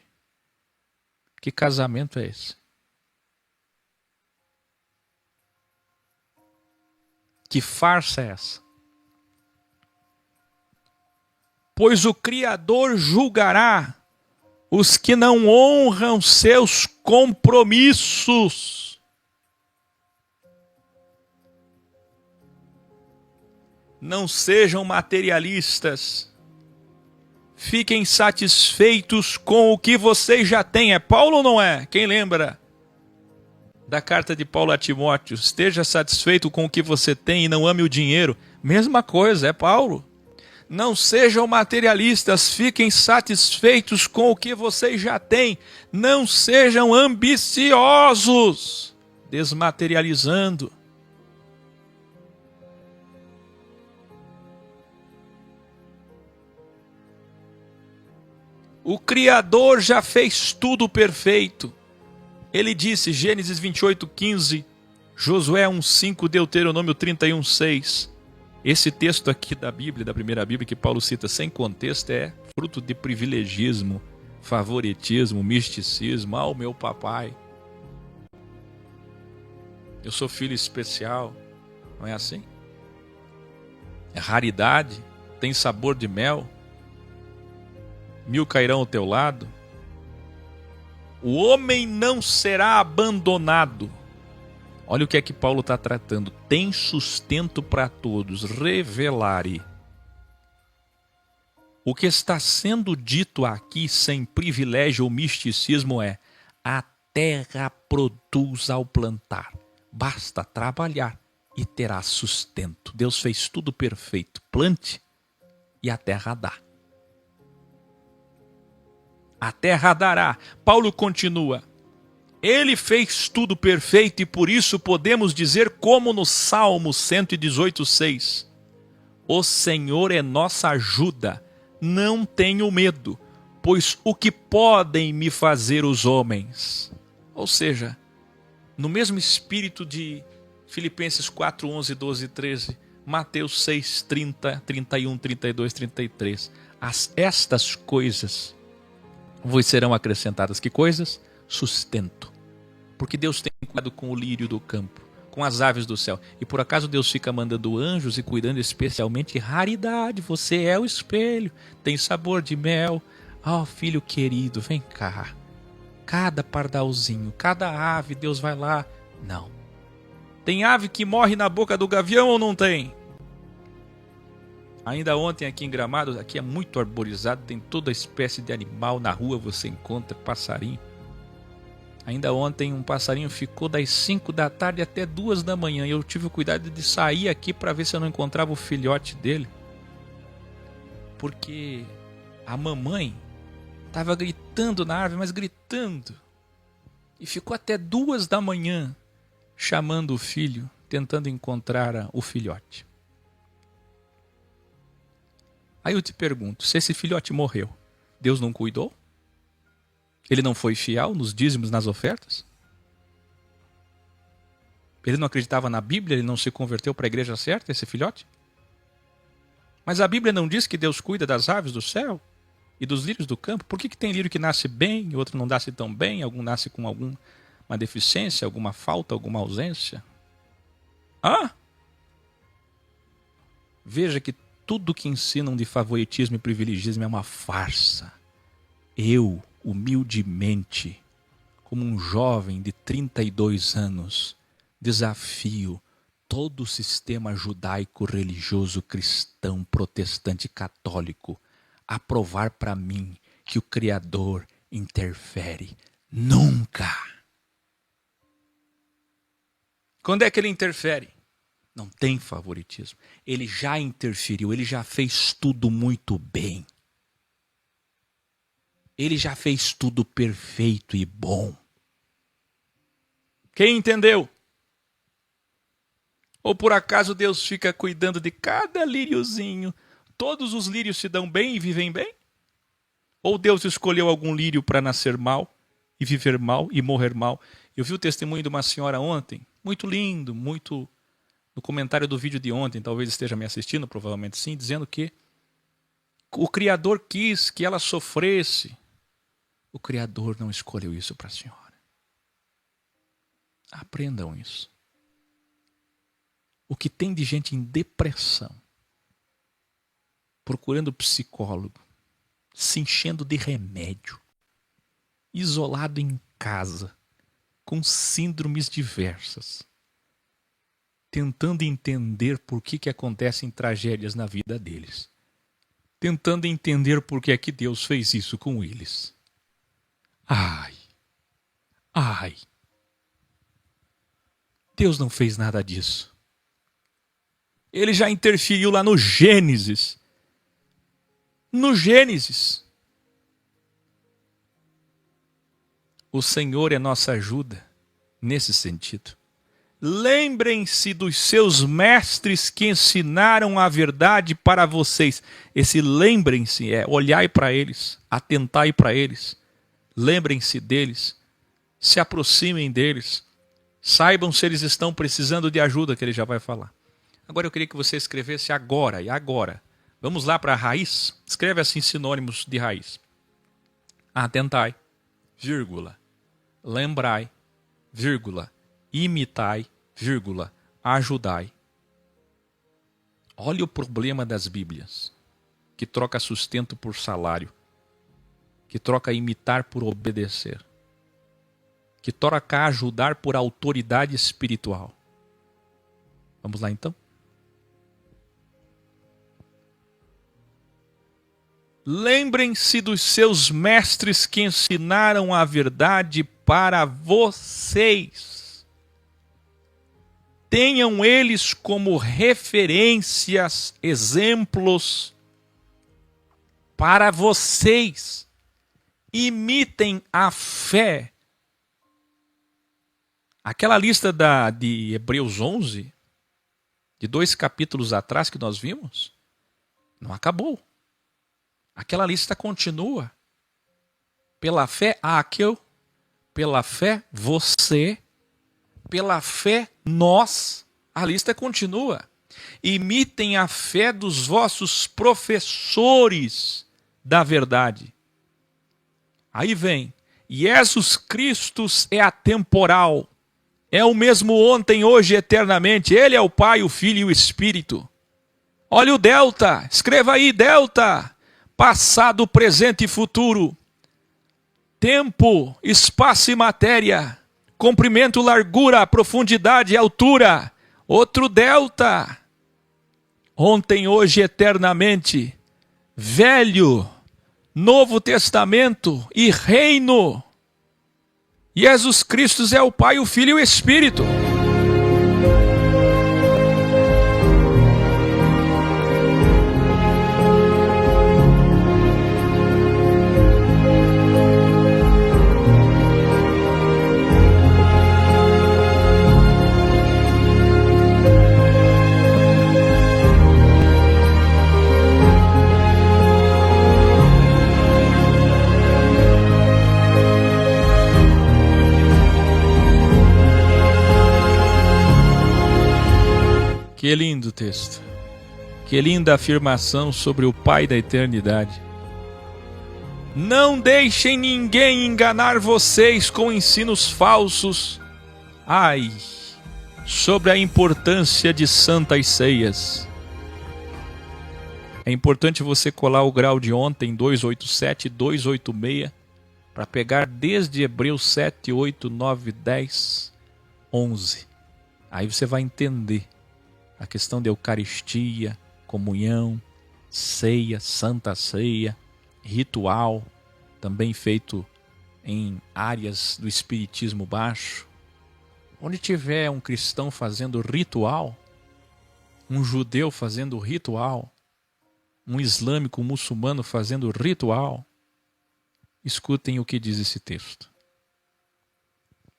que casamento é esse? Que farsa é essa? Pois o Criador julgará os que não honram seus compromissos. Não sejam materialistas. Fiquem satisfeitos com o que vocês já têm. É Paulo ou não é? Quem lembra da carta de Paulo a Timóteo? Esteja satisfeito com o que você tem e não ame o dinheiro. Mesma coisa, é Paulo. Não sejam materialistas, fiquem satisfeitos com o que vocês já têm. Não sejam ambiciosos, desmaterializando. O Criador já fez tudo perfeito. Ele disse, Gênesis 28:15, Josué 1:5, Deuteronômio 31:6. Esse texto aqui da Bíblia, da primeira Bíblia, que Paulo cita sem contexto, é fruto de privilegismo, favoritismo, misticismo. Ah, o meu papai. Eu sou filho especial. Não é assim? É raridade, tem sabor de mel. 1000 cairão ao teu lado. O homem não será abandonado. Olha o que é que Paulo está tratando. Tem sustento para todos. Revelare. O que está sendo dito aqui, sem privilégio ou misticismo, é: a terra produz ao plantar. Basta trabalhar e terá sustento. Deus fez tudo perfeito. Plante e a terra dá. A terra dará. Paulo continua. Ele fez tudo perfeito e por isso podemos dizer como no Salmo 118:6. O Senhor é nossa ajuda, não tenho medo, pois o que podem me fazer os homens? Ou seja, no mesmo espírito de Filipenses 4, 11, 12 e 13, Mateus 6, 30, 31, 32, 33. Estas coisas vos serão acrescentadas. Que coisas? Sustento. Porque Deus tem cuidado com o lírio do campo, com as aves do céu. E por acaso Deus fica mandando anjos e cuidando especialmente? Raridade, você é o espelho, tem sabor de mel. Oh, filho querido, vem cá. Cada pardalzinho, cada ave, Deus vai lá. Não. Tem ave que morre na boca do gavião ou não tem? Ainda ontem aqui em Gramado, aqui é muito arborizado, tem toda espécie de animal. Na rua você encontra passarinho. Ainda ontem um passarinho ficou das 5 da tarde até 2 da manhã. E eu tive o cuidado de sair aqui para ver se eu não encontrava o filhote dele. Porque a mamãe estava gritando na árvore, mas gritando. E ficou até 2 da manhã chamando o filho, tentando encontrar o filhote. Aí eu te pergunto, se esse filhote morreu, Deus não cuidou? Ele não foi fiel nos dízimos, nas ofertas? Ele não acreditava na Bíblia? Ele não se converteu para a igreja certa, esse filhote? Mas a Bíblia não diz que Deus cuida das aves do céu e dos lírios do campo? Por que tem lírio que nasce bem e outro não nasce tão bem? Algum nasce com alguma deficiência, alguma falta, alguma ausência? Veja que tudo que ensinam de favoritismo e privilegismo é uma farsa. Eu, humildemente, como um jovem de 32 anos, desafio todo o sistema judaico, religioso, cristão, protestante, católico a provar para mim que o Criador interfere. Nunca! Quando é que ele interfere? Não tem favoritismo. Ele já interferiu, ele já fez tudo muito bem. Ele já fez tudo perfeito e bom. Quem entendeu? Ou por acaso Deus fica cuidando de cada líriozinho? Todos os lírios se dão bem e vivem bem? Ou Deus escolheu algum lírio para nascer mal e viver mal e morrer mal? Eu vi o testemunho de uma senhora ontem, muito lindo, muito... No comentário do vídeo de ontem, talvez esteja me assistindo, provavelmente sim, dizendo que o Criador quis que ela sofresse. O Criador não escolheu isso para a senhora. Aprendam isso. O que tem de gente em depressão, procurando psicólogo, se enchendo de remédio, isolado em casa, com síndromes diversas, tentando entender por que acontecem tragédias na vida deles, tentando entender por que é que Deus fez isso com eles. Ai! Deus não fez nada disso. Ele já interferiu lá no Gênesis. No Gênesis. O Senhor é nossa ajuda nesse sentido. Lembrem-se dos seus mestres que ensinaram a verdade para vocês. Esse lembrem-se é olhai para eles, atentai para eles. Lembrem-se deles, se aproximem deles. Saibam se eles estão precisando de ajuda, que ele já vai falar. Agora eu queria que você escrevesse agora e agora. Vamos lá para a raiz? Escreve assim sinônimos de raiz. Atentai, vírgula, lembrai, vírgula, imitai, vírgula, ajudai. Olha o problema das Bíblias, que troca sustento por salário, que troca imitar por obedecer, que troca ajudar por autoridade espiritual. Vamos lá então? Lembrem-se dos seus mestres que ensinaram a verdade para vocês. Tenham eles como referências, exemplos para vocês. Imitem a fé. Aquela lista de Hebreus 11, de 2 capítulos atrás que nós vimos, não acabou. Aquela lista continua. Pela fé, Áquel. Pela fé, você. Pela fé, nós. A lista continua. Imitem a fé dos vossos professores da verdade. Aí vem. Jesus Cristo é atemporal. É o mesmo ontem, hoje e eternamente. Ele é o Pai, o Filho e o Espírito. Olha o delta. Escreva aí, delta. Passado, presente e futuro. Tempo, espaço e matéria. Comprimento, largura, profundidade e altura. Outro delta. Ontem, hoje, eternamente. Velho, Novo Testamento e reino. Jesus Cristo é o Pai, o Filho e o Espírito. Que lindo texto. Que linda afirmação sobre o Pai da eternidade. Não deixem ninguém enganar vocês com ensinos falsos. Ai, sobre a importância de santas ceias. É importante você colar o grau de ontem, 287 e 286, para pegar desde Hebreus 7, 8, 9, 10, 11. Aí você vai entender a questão de Eucaristia, comunhão, ceia, santa ceia, ritual, também feito em áreas do espiritismo baixo. Onde tiver um cristão fazendo ritual, um judeu fazendo ritual, um islâmico, um muçulmano fazendo ritual, escutem o que diz esse texto.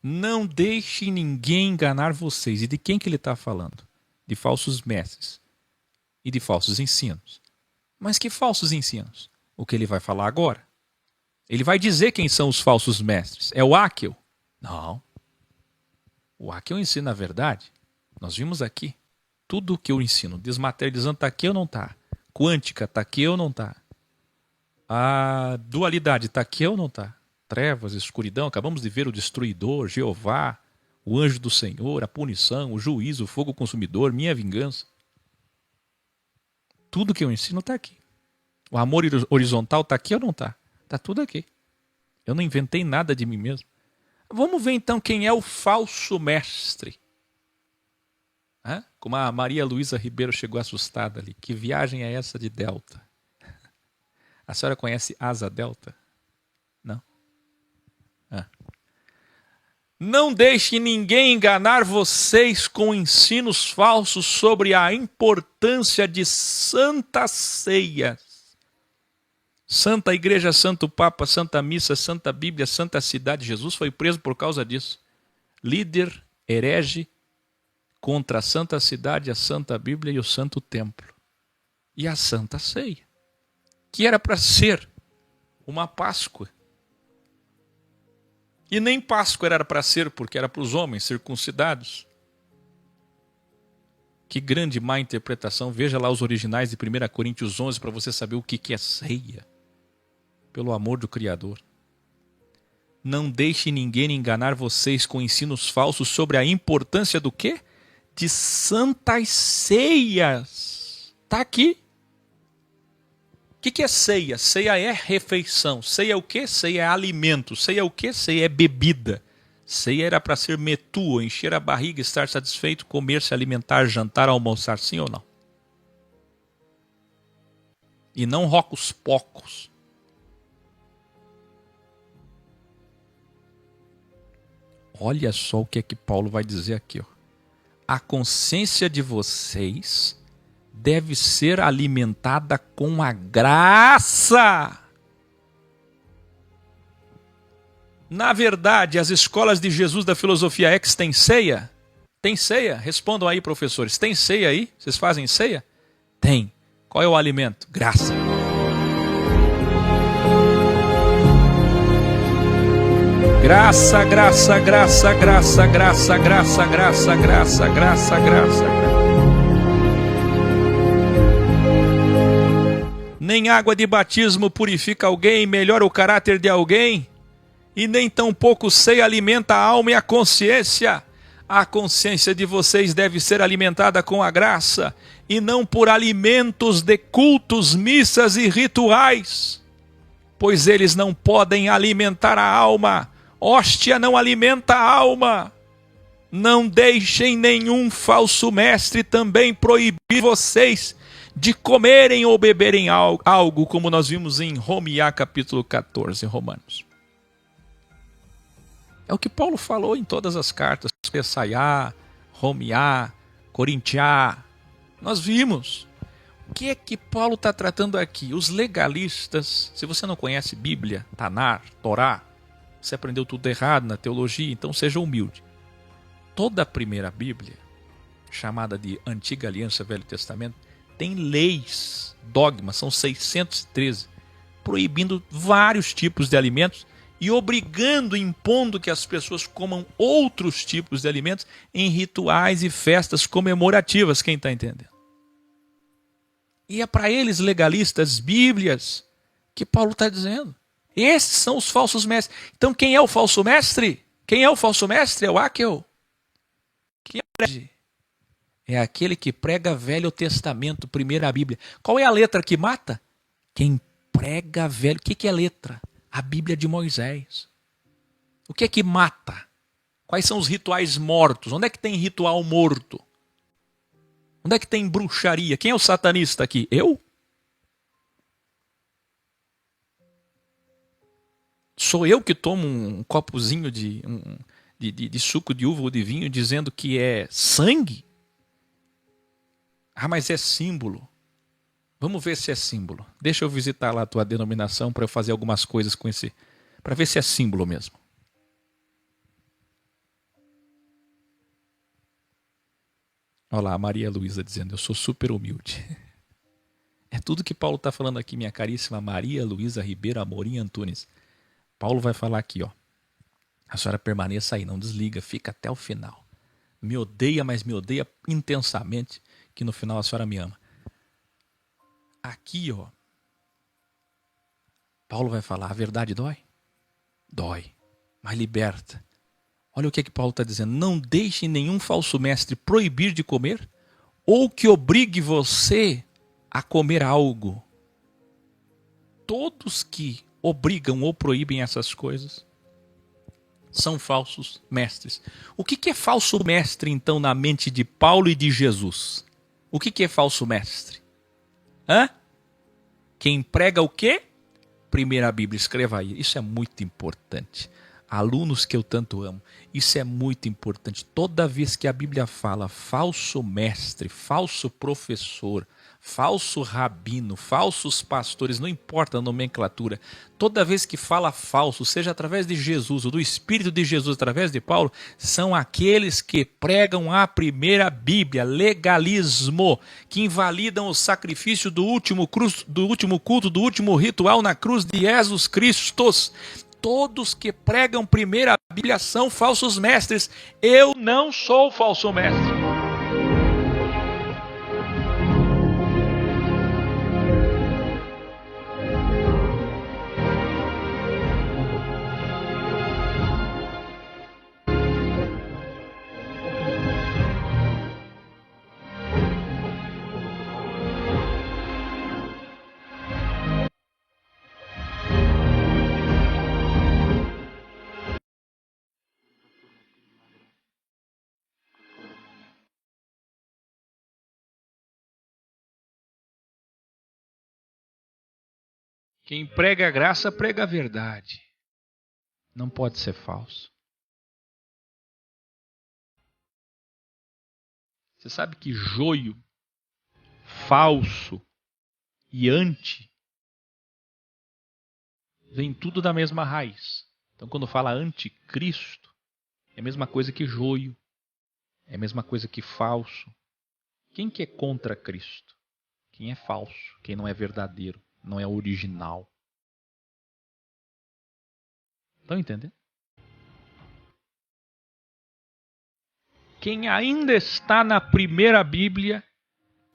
Não deixe ninguém enganar vocês. E de quem que ele está falando? De falsos mestres e de falsos ensinos. Mas que falsos ensinos? O que ele vai falar agora? Ele vai dizer quem são os falsos mestres. É o Áquel? Não. O Áquel ensina a verdade. Nós vimos aqui. Tudo o que eu ensino, desmaterializando, está aqui ou não está? Quântica, está aqui ou não está? A dualidade, está aqui ou não está? Trevas, escuridão, acabamos de ver o destruidor, Jeová, o anjo do Senhor, a punição, o juízo, o fogo consumidor, minha vingança. Tudo que eu ensino está aqui. O amor horizontal está aqui ou não está? Está tudo aqui. Eu não inventei nada de mim mesmo. Vamos ver então quem é o falso mestre. Como a Maria Luísa Ribeiro chegou assustada ali. Que viagem é essa de Delta? A senhora conhece Asa Delta? Não? Não deixe ninguém enganar vocês com ensinos falsos sobre a importância de santas ceias. Santa Igreja, Santo Papa, Santa Missa, Santa Bíblia, Santa Cidade. Jesus foi preso por causa disso. Líder, herege, contra a Santa Cidade, a Santa Bíblia e o Santo Templo. E a Santa Ceia, que era para ser uma Páscoa. E nem Páscoa era para ser, porque era para os homens circuncidados. Que grande má interpretação. Veja lá os originais de 1 Coríntios 11 para você saber o que é ceia. Pelo amor do Criador. Não deixe ninguém enganar vocês com ensinos falsos sobre a importância do quê? De santas ceias. Está aqui. O que é ceia? Ceia é refeição. Ceia é o quê? Ceia é alimento. Ceia é o quê? Ceia é bebida. Ceia era para ser metu, encher a barriga, estar satisfeito, comer, se alimentar, jantar, almoçar, sim ou não? E não rocos pocos. Olha só o que é que Paulo vai dizer aqui. Ó. A consciência de vocês deve ser alimentada com a graça. Na verdade, as escolas de Jesus da filosofia X têm ceia? Tem ceia? Respondam aí, professores. Tem ceia aí? Vocês fazem ceia? Tem. Qual é o alimento? Graça. Graça, graça, graça, graça, graça, graça, graça, graça, graça, graça. Nem água de batismo purifica alguém, melhora o caráter de alguém, e nem tampouco ceia alimenta a alma e a consciência. A consciência de vocês deve ser alimentada com a graça, e não por alimentos de cultos, missas e rituais, pois eles não podem alimentar a alma. Hóstia não alimenta a alma. Não deixem nenhum falso mestre também proibir vocês de comerem ou beberem algo, como nós vimos em Romiá, capítulo 14, Romanos. É o que Paulo falou em todas as cartas, Essaiá, Romiá, Corintiá. Nós vimos. O que é que Paulo está tratando aqui? Os legalistas, se você não conhece Bíblia, Tanar, Torá, você aprendeu tudo errado na teologia, então seja humilde. Toda a primeira Bíblia, chamada de Antiga Aliança, Velho Testamento, tem leis, dogmas, são 613, proibindo vários tipos de alimentos e obrigando, impondo que as pessoas comam outros tipos de alimentos em rituais e festas comemorativas, quem está entendendo? E é para eles, legalistas, Bíblias, que Paulo está dizendo. Esses são os falsos mestres. Então quem é o falso mestre? Quem é o falso mestre? É o Áquel. Quem é aquele que prega Velho Testamento, primeira Bíblia. Qual é a letra que mata? Quem prega velho. O que é letra? A Bíblia de Moisés. O que é que mata? Quais são os rituais mortos? Onde é que tem ritual morto? Onde é que tem bruxaria? Quem é o satanista aqui? Eu? Sou eu que tomo um copozinho de suco de uva ou de vinho dizendo que é sangue? Ah, mas é símbolo. Vamos ver se é símbolo. Deixa eu visitar lá a tua denominação para eu fazer algumas coisas com esse, para ver se é símbolo mesmo. Olha lá, a Maria Luísa dizendo, eu sou super humilde. É tudo que Paulo está falando aqui, minha caríssima Maria Luísa Ribeiro Amorim Antunes. Paulo vai falar aqui, ó. A senhora permaneça aí, não desliga, fica até o final. Me odeia, mas me odeia intensamente, que no final a senhora me ama. Aqui, ó. Paulo vai falar, a verdade dói? Dói, mas liberta. Olha o que Paulo está dizendo. Não deixe nenhum falso mestre proibir de comer ou que obrigue você a comer algo. Todos que obrigam ou proíbem essas coisas são falsos mestres. O que é falso mestre, então, na mente de Paulo e de Jesus? O que é falso mestre? Quem prega o quê? Primeira Bíblia, escreva aí. Isso é muito importante. Alunos que eu tanto amo, isso é muito importante. Toda vez que a Bíblia fala falso mestre, falso professor, falso rabino, falsos pastores, não importa a nomenclatura, toda vez que fala falso, seja através de Jesus ou do Espírito de Jesus através de Paulo, são aqueles que pregam a primeira Bíblia, legalismo, que invalidam o sacrifício do último culto, do último ritual na cruz de Jesus Cristo. Todos que pregam primeira Bíblia são falsos mestres. Eu não sou falso mestre. Quem prega a graça, prega a verdade. Não pode ser falso. Você sabe que joio, falso e anti vem tudo da mesma raiz. Então, quando fala anticristo, é a mesma coisa que joio, é a mesma coisa que falso. Quem que é contra Cristo? Quem é falso, quem não é verdadeiro, não é original. Estão entendendo? Quem ainda está na primeira Bíblia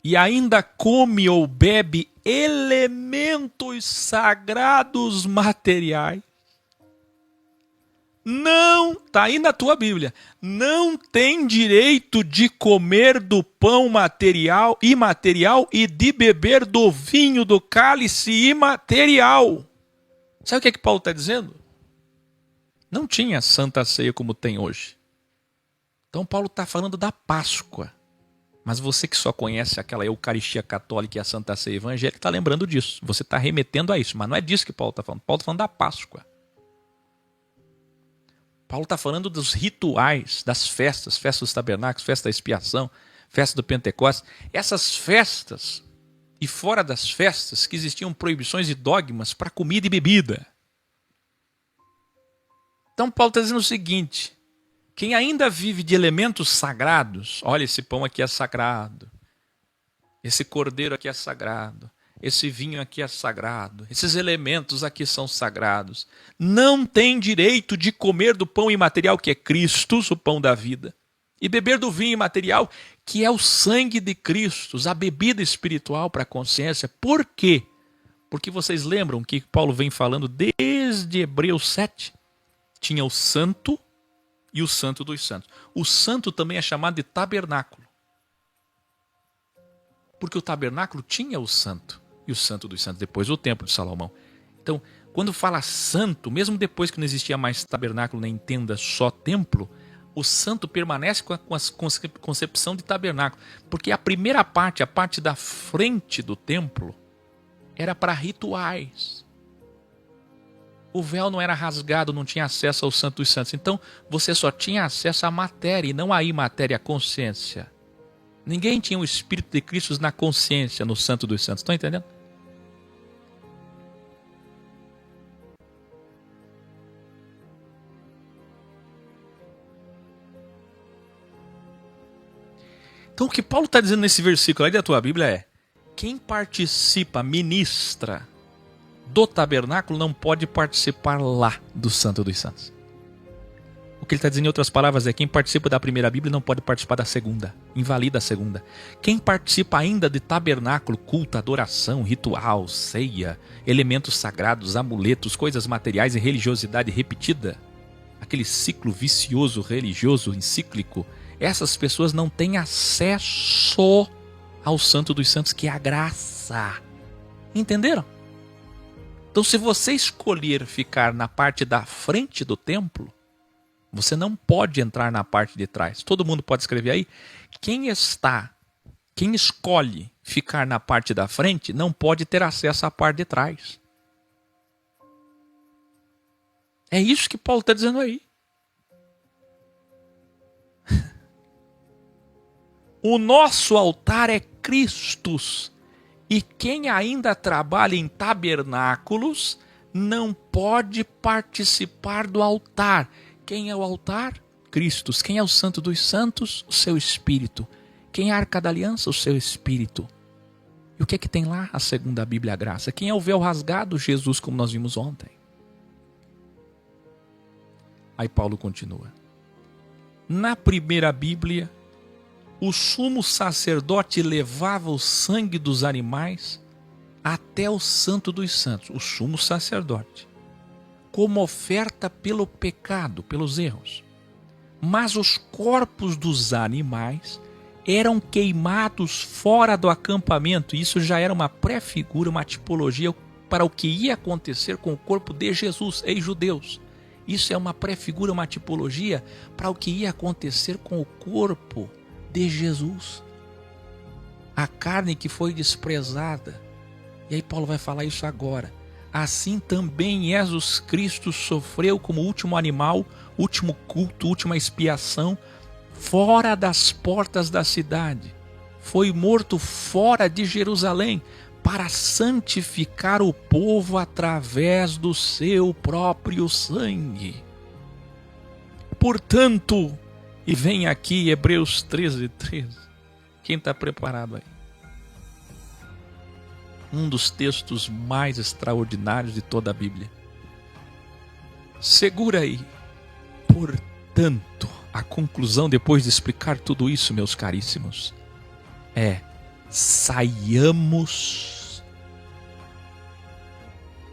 e ainda come ou bebe elementos sagrados materiais, não, está aí na tua Bíblia, não tem direito de comer do pão material, imaterial e de beber do vinho do cálice imaterial. Sabe o que Paulo está dizendo? Não tinha Santa Ceia como tem hoje. Então Paulo está falando da Páscoa. Mas você que só conhece aquela Eucaristia católica e a Santa Ceia evangélica está lembrando disso. Você está remetendo a isso, mas não é disso que Paulo está falando. Paulo está falando da Páscoa. Paulo está falando dos rituais, das festas, festa dos tabernáculos, festa da expiação, festa do Pentecostes. Essas festas, e fora das festas, que existiam proibições e dogmas para comida e bebida. Então Paulo está dizendo o seguinte: quem ainda vive de elementos sagrados, olha, esse pão aqui é sagrado, esse cordeiro aqui é sagrado, esse vinho aqui é sagrado, esses elementos aqui são sagrados, não tem direito de comer do pão imaterial que é Cristo, o pão da vida, e beber do vinho imaterial que é o sangue de Cristo, a bebida espiritual para a consciência. Por quê? Porque vocês lembram que Paulo vem falando desde Hebreus 7? Tinha o santo e o santo dos santos. O santo também é chamado de tabernáculo. Porque o tabernáculo tinha o santo e o santo dos santos, depois o templo de Salomão. Então, quando fala santo, mesmo depois que não existia mais tabernáculo, nem tenda, só templo, o santo permanece com a concepção de tabernáculo. Porque a primeira parte, a parte da frente do templo, era para rituais. O véu não era rasgado, não tinha acesso ao Santo dos Santos. Então, você só tinha acesso à matéria, e não à imatéria, à consciência. Ninguém tinha o Espírito de Cristo na consciência, no Santo dos Santos. Estão entendendo? Então, o que Paulo está dizendo nesse versículo aí da tua Bíblia é: quem participa, ministra do tabernáculo não pode participar lá do Santo dos Santos. O que ele está dizendo em outras palavras é: quem participa da primeira Bíblia não pode participar da segunda, invalida a segunda. Quem participa ainda de tabernáculo, culto, adoração, ritual, ceia, elementos sagrados, amuletos, coisas materiais e religiosidade repetida, aquele ciclo vicioso religioso encíclico, essas pessoas não têm acesso ao Santo dos Santos, que é a graça. Entenderam? Então, se você escolher ficar na parte da frente do templo, você não pode entrar na parte de trás. Todo mundo pode escrever aí. Quem escolhe ficar na parte da frente não pode ter acesso à parte de trás. É isso que Paulo está dizendo aí. O nosso altar é Cristo. E quem ainda trabalha em tabernáculos não pode participar do altar. Quem é o altar? Cristo. Quem é o Santo dos Santos? O seu Espírito. Quem é a Arca da Aliança? O seu Espírito. E o que é que tem lá? A segunda Bíblia, a graça. Quem é o véu rasgado? Jesus, como nós vimos ontem. Aí Paulo continua. Na primeira Bíblia, o sumo sacerdote levava o sangue dos animais até o Santo dos Santos, o sumo sacerdote, como oferta pelo pecado, pelos erros. Mas os corpos dos animais eram queimados fora do acampamento. Isso já era uma pré-figura, uma tipologia para o que ia acontecer com o corpo de Jesus. Ei, judeus, isso é uma pré-figura, uma tipologia para o que ia acontecer com o corpo de Jesus, a carne que foi desprezada. E aí Paulo vai falar isso agora. assim também Jesus Cristo sofreu como último animal, último culto, última expiação, fora das portas da cidade. Foi morto fora de Jerusalém, para santificar o povo através do seu próprio sangue. Portanto, e vem aqui Hebreus 13:13. Quem está preparado aí? Um dos textos mais extraordinários de toda a Bíblia. Segura aí. Portanto, a conclusão depois de explicar tudo isso, meus caríssimos, é: saiamos.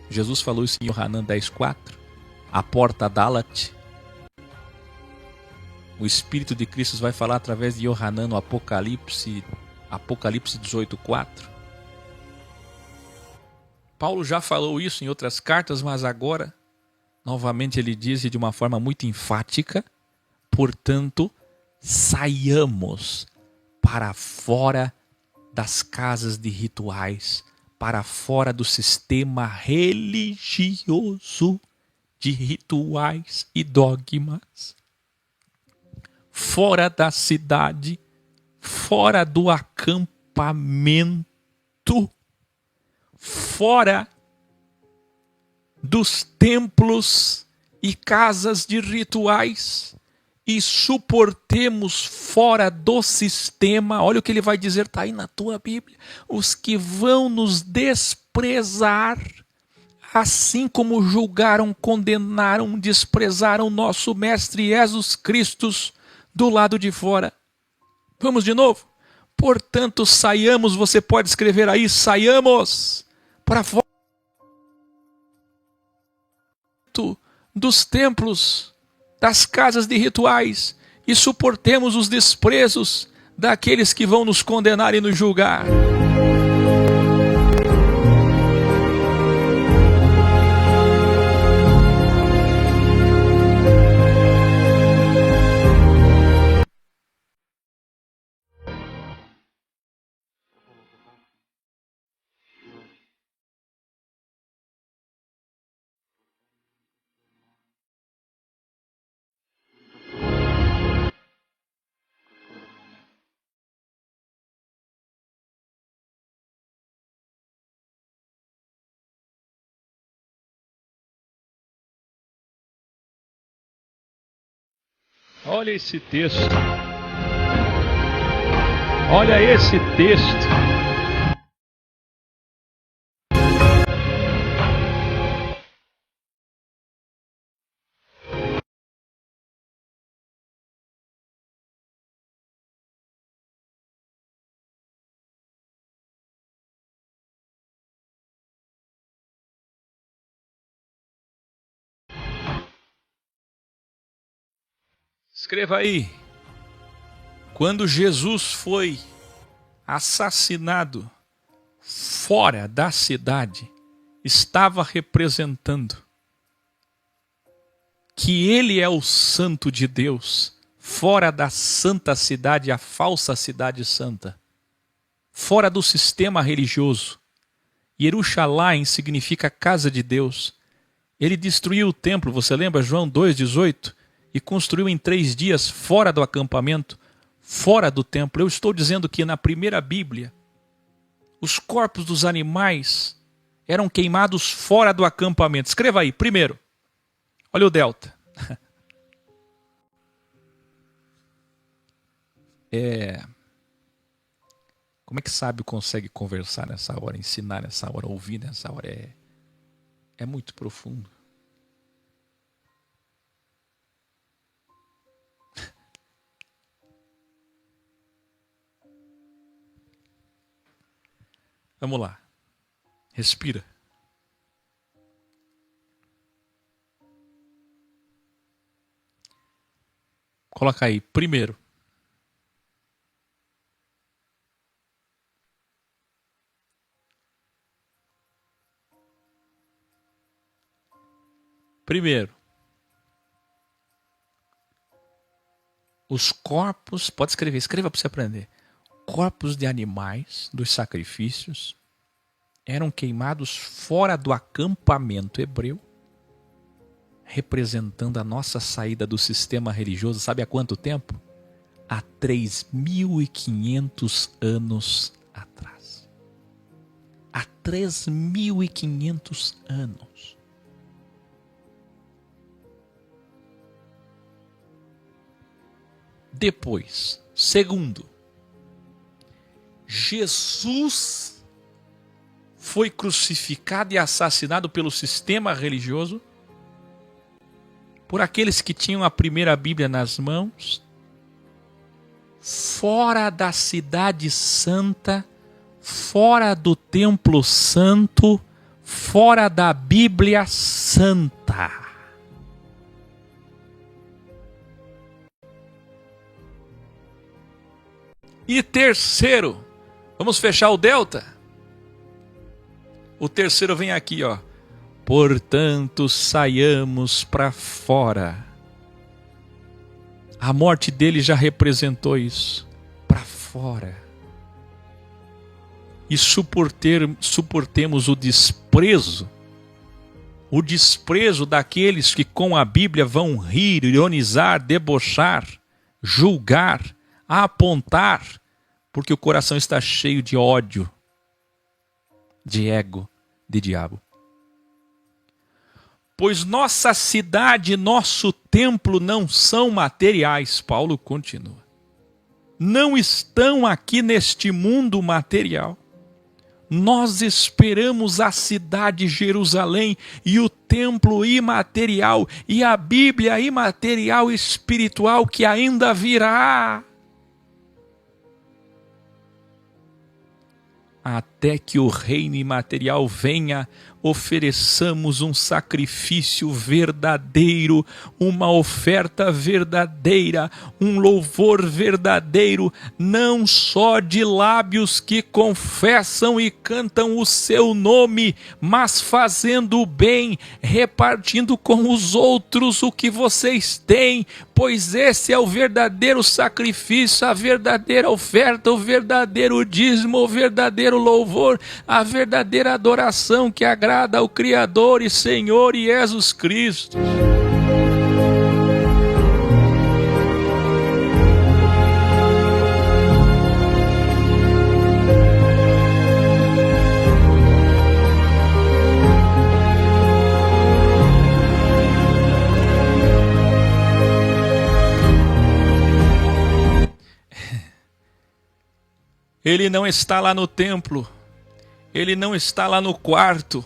Jesus falou isso em Yohanan 10:4. A porta Dalat. O Espírito de Cristo vai falar através de Yohanan no Apocalipse 18:4. Paulo já falou isso em outras cartas, mas agora, novamente ele diz de uma forma muito enfática: portanto, saiamos para fora das casas de rituais, para fora do sistema religioso de rituais e dogmas, fora da cidade, fora do acampamento, fora dos templos e casas de rituais, e suportemos fora do sistema. Olha o que ele vai dizer, está aí na tua Bíblia: os que vão nos desprezar, assim como julgaram, condenaram, desprezaram nosso Mestre Jesus Cristo do lado de fora. Vamos de novo. Portanto, saiamos. Você pode escrever aí: saiamos para fora dos templos, das casas de rituais, e suportemos os desprezos daqueles que vão nos condenar e nos julgar. Olha esse texto. Olha esse texto. Escreva aí. Quando Jesus foi assassinado fora da cidade, estava representando que ele é o santo de Deus, fora da santa cidade, a falsa cidade santa, fora do sistema religioso. Jerusalém significa casa de Deus. Ele destruiu o templo, você lembra João 2,18? E construiu em 3 dias fora do acampamento, fora do templo. Eu estou dizendo que na primeira Bíblia, os corpos dos animais eram queimados fora do acampamento. Escreva aí, primeiro. Olha o delta. Como é que sábio consegue conversar nessa hora, ensinar nessa hora, ouvir nessa hora? É muito profundo. Vamos lá. Respira. Coloca aí, primeiro. Primeiro, os corpos, pode escrever, escreva para você aprender. Corpos de animais dos sacrifícios eram queimados fora do acampamento hebreu, representando a nossa saída do sistema religioso, sabe há quanto tempo? Há 3.500 anos atrás. Há 3.500 anos. Depois, segundo, Jesus foi crucificado e assassinado pelo sistema religioso, por aqueles que tinham a primeira Bíblia nas mãos, fora da cidade santa, fora do templo santo, fora da Bíblia santa. E terceiro, vamos fechar o delta? O terceiro vem aqui, ó. Portanto, saiamos para fora. A morte dele já representou isso. Para fora. E suportemos o desprezo daqueles que com a Bíblia vão rir, ironizar, debochar, julgar, apontar, porque o coração está cheio de ódio, de ego, de diabo. Pois nossa cidade, nosso templo não são materiais, Paulo continua. Não estão aqui neste mundo material. Nós esperamos a cidade Jerusalém e o templo imaterial e a Bíblia imaterial espiritual que ainda virá. Até que o reino imaterial venha, ofereçamos um sacrifício verdadeiro, uma oferta verdadeira, um louvor verdadeiro, não só de lábios que confessam e cantam o seu nome, mas fazendo o bem, repartindo com os outros o que vocês têm, pois esse é o verdadeiro sacrifício, a verdadeira oferta, o verdadeiro dízimo, o verdadeiro louvor, a verdadeira adoração que agrada ao Criador e Senhor Jesus Cristo. Ele não está lá no templo, ele não está lá no quarto,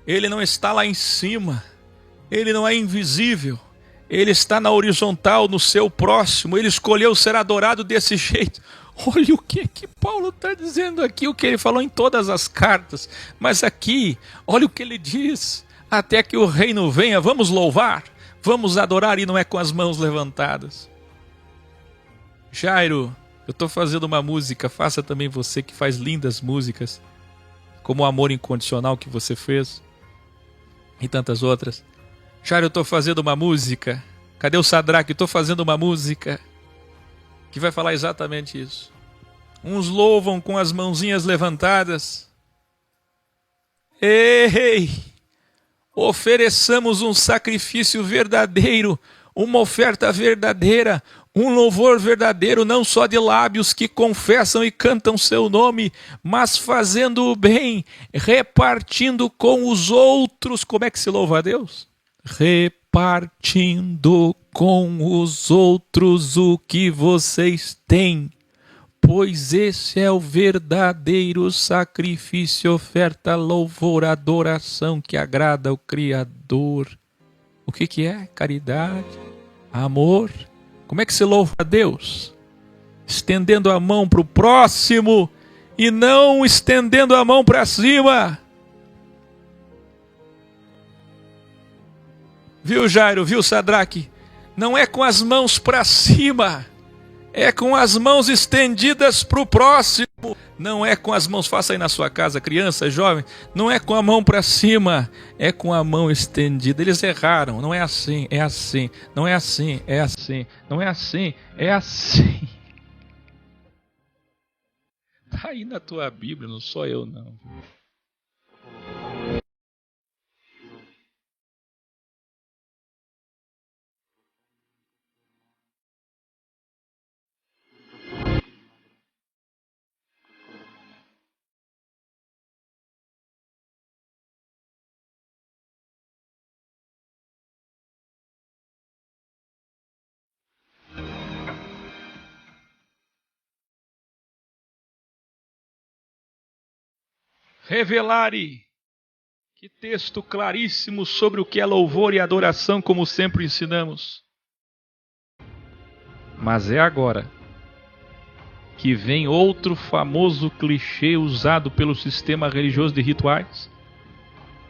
ele não está lá em cima, ele não é invisível, ele está na horizontal, no seu próximo, ele escolheu ser adorado desse jeito. Olha o que Paulo está dizendo aqui, o que ele falou em todas as cartas, mas aqui, olha o que ele diz, até que o reino venha, vamos louvar, vamos adorar, e não é com as mãos levantadas. Jairo, eu estou fazendo uma música, faça também você que faz lindas músicas, como o Amor Incondicional que você fez, e tantas outras. Jairo, eu estou fazendo uma música, cadê o Sadraque? Estou fazendo uma música que vai falar exatamente isso. Uns louvam com as mãozinhas levantadas. Ei! Ofereçamos um sacrifício verdadeiro, uma oferta verdadeira, um louvor verdadeiro, não só de lábios que confessam e cantam seu nome, mas fazendo o bem, repartindo com os outros. Como é que se louva a Deus? Repartindo com os outros o que vocês têm, pois esse é o verdadeiro sacrifício, oferta, louvor, adoração que agrada ao Criador. O que é? Caridade, amor. Como é que se louva a Deus? Estendendo a mão para o próximo e não estendendo a mão para cima. Viu, Jairo? Viu, Sadraque? Não é com as mãos para cima, é com as mãos estendidas para o próximo. Não é com as mãos, faça aí na sua casa, criança, jovem, não é com a mão para cima, é com a mão estendida. Eles erraram, não é assim, é assim, não é assim, é assim, não é assim, é assim. Está aí na tua Bíblia, não sou eu não. Revelare. Que texto claríssimo sobre o que é louvor e adoração, como sempre ensinamos. Mas é agora que vem outro famoso clichê usado pelo sistema religioso de rituais,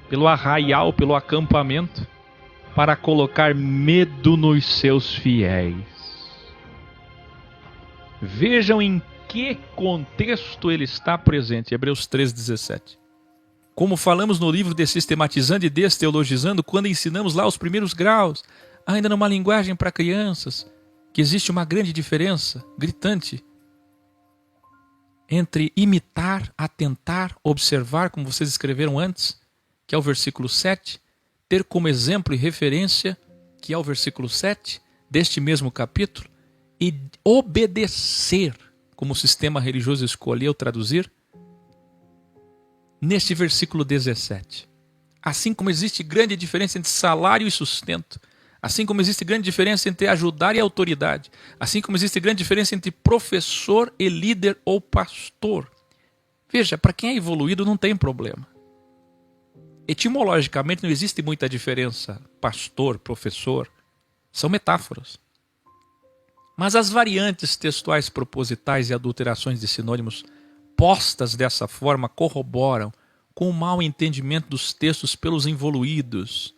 pelo arraial, pelo acampamento, para colocar medo nos seus fiéis. Vejam em que contexto ele está presente. Hebreus 3,17. Como falamos no livro de Sistematizando e Desteologizando, quando ensinamos lá os primeiros graus, ainda numa linguagem para crianças, que existe uma grande diferença, gritante, entre imitar, atentar, observar, como vocês escreveram antes, que é o versículo 7, ter como exemplo e referência, que é o versículo 7, deste mesmo capítulo, e obedecer, como o sistema religioso escolheu traduzir, neste versículo 17. Assim como existe grande diferença entre salário e sustento, assim como existe grande diferença entre ajudar e autoridade, assim como existe grande diferença entre professor e líder ou pastor. Veja, para quem é evoluído não tem problema. Etimologicamente não existe muita diferença, pastor, professor, são metáforas. Mas as variantes textuais propositais e adulterações de sinônimos postas dessa forma corroboram com o mau entendimento dos textos pelos involuídos.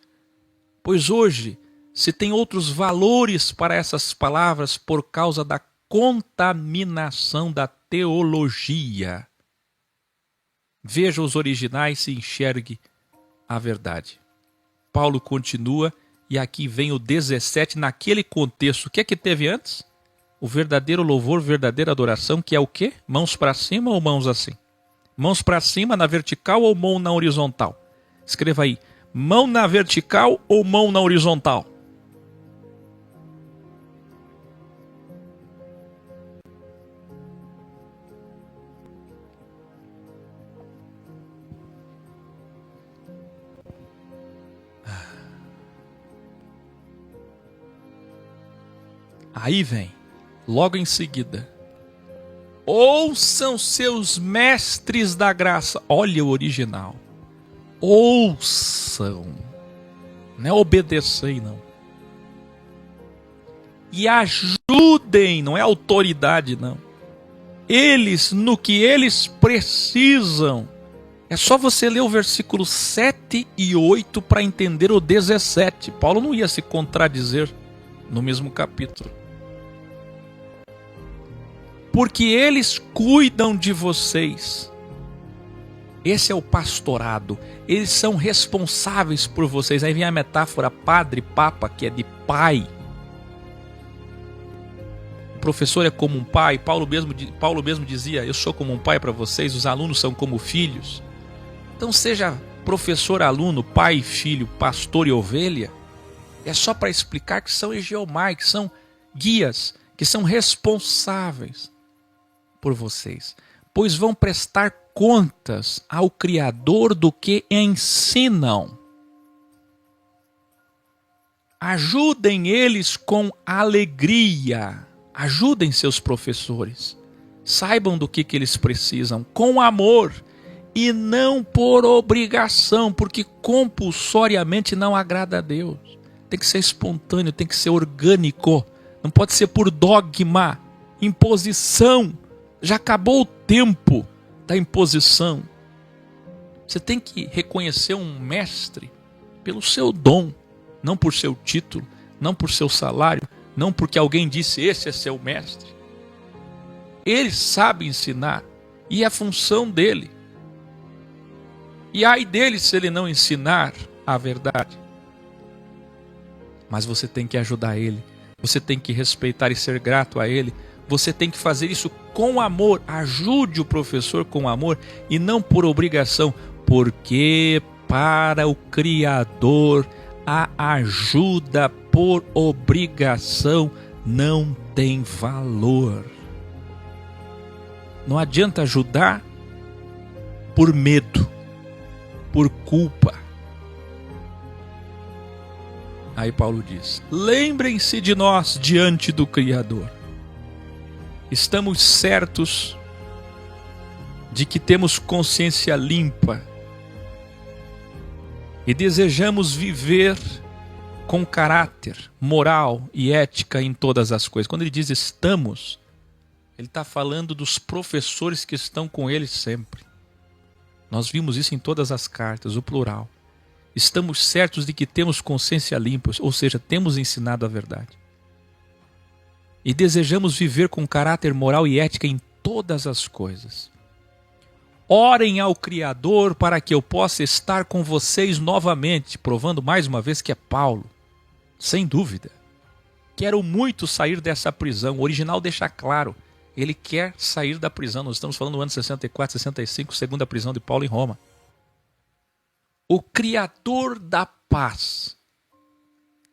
Pois hoje se tem outros valores para essas palavras por causa da contaminação da teologia. Veja os originais e enxergue a verdade. Paulo continua e aqui vem o 17 naquele contexto. O que é que teve antes? O verdadeiro louvor, verdadeira adoração, que é o quê? Mãos para cima ou mãos assim? Mãos para cima na vertical ou mão na horizontal? Escreva aí, mão na vertical ou mão na horizontal? Aí vem, logo em seguida, ouçam seus mestres da graça. Olha o original. Ouçam. Não é obedecei, não. E ajudem, não é autoridade, não. Eles, no que eles precisam. É só você ler o versículo 7 e 8 para entender o 17. Paulo não ia se contradizer no mesmo capítulo. Porque eles cuidam de vocês. Esse é o pastorado. Eles são responsáveis por vocês. Aí vem a metáfora padre, papa, que é de pai. O professor é como um pai. Paulo mesmo dizia, eu sou como um pai para vocês, os alunos são como filhos. Então seja professor, aluno, pai, filho, pastor e ovelha. É só para explicar que são egeomai, que são guias, que são responsáveis por vocês, pois vão prestar contas ao Criador do que ensinam. Ajudem eles com alegria, ajudem seus professores, saibam do que eles precisam, com amor e não por obrigação, porque compulsoriamente não agrada a Deus. Tem que ser espontâneo, tem que ser orgânico, não pode ser por dogma, imposição. Já acabou o tempo da imposição. Você tem que reconhecer um mestre pelo seu dom, não por seu título, não por seu salário, não porque alguém disse esse é seu mestre. Ele sabe ensinar e é a função dele. E ai dele se ele não ensinar a verdade. Mas você tem que ajudar ele, você tem que respeitar e ser grato a ele. Você tem que fazer isso com amor. Ajude o professor com amor e não por obrigação. Porque para o Criador a ajuda por obrigação não tem valor. Não adianta ajudar por medo, por culpa. Aí Paulo diz, lembrem-se de nós diante do Criador. Estamos certos de que temos consciência limpa e desejamos viver com caráter, moral e ética em todas as coisas. Quando ele diz estamos, ele está falando dos professores que estão com ele sempre. Nós vimos isso em todas as cartas, o plural. Estamos certos de que temos consciência limpa, ou seja, temos ensinado a verdade. E desejamos viver com caráter moral e ética em todas as coisas. Orem ao Criador para que eu possa estar com vocês novamente, provando mais uma vez que é Paulo. Sem dúvida. Quero muito sair dessa prisão. O original deixa claro. Ele quer sair da prisão. Nós estamos falando do ano 64, 65, segunda prisão de Paulo em Roma. O Criador da paz,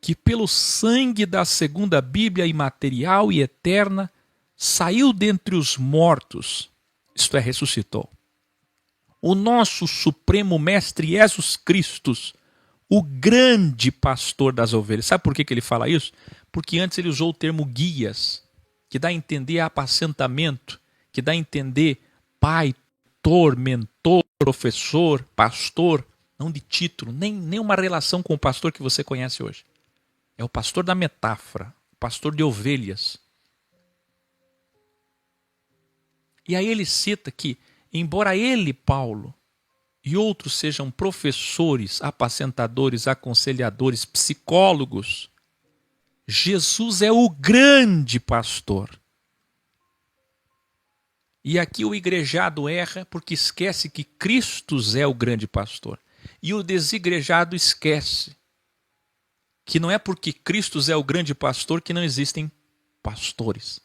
que pelo sangue da segunda Bíblia imaterial e eterna, saiu dentre os mortos, isto é, ressuscitou. O nosso supremo mestre Jesus Cristo, o grande pastor das ovelhas. Sabe por que ele fala isso? Porque antes ele usou o termo guias, que dá a entender apacentamento, que dá a entender pai, tutor, mentor, professor, pastor, não de título, nem uma relação com o pastor que você conhece hoje. É o pastor da metáfora, o pastor de ovelhas. E aí ele cita que, embora ele, Paulo, e outros sejam professores, apacentadores, aconselhadores, psicólogos, Jesus é o grande pastor. E aqui o igrejado erra porque esquece que Cristo é o grande pastor. E o desigrejado esquece que não é porque Cristo é o grande pastor que não existem pastores.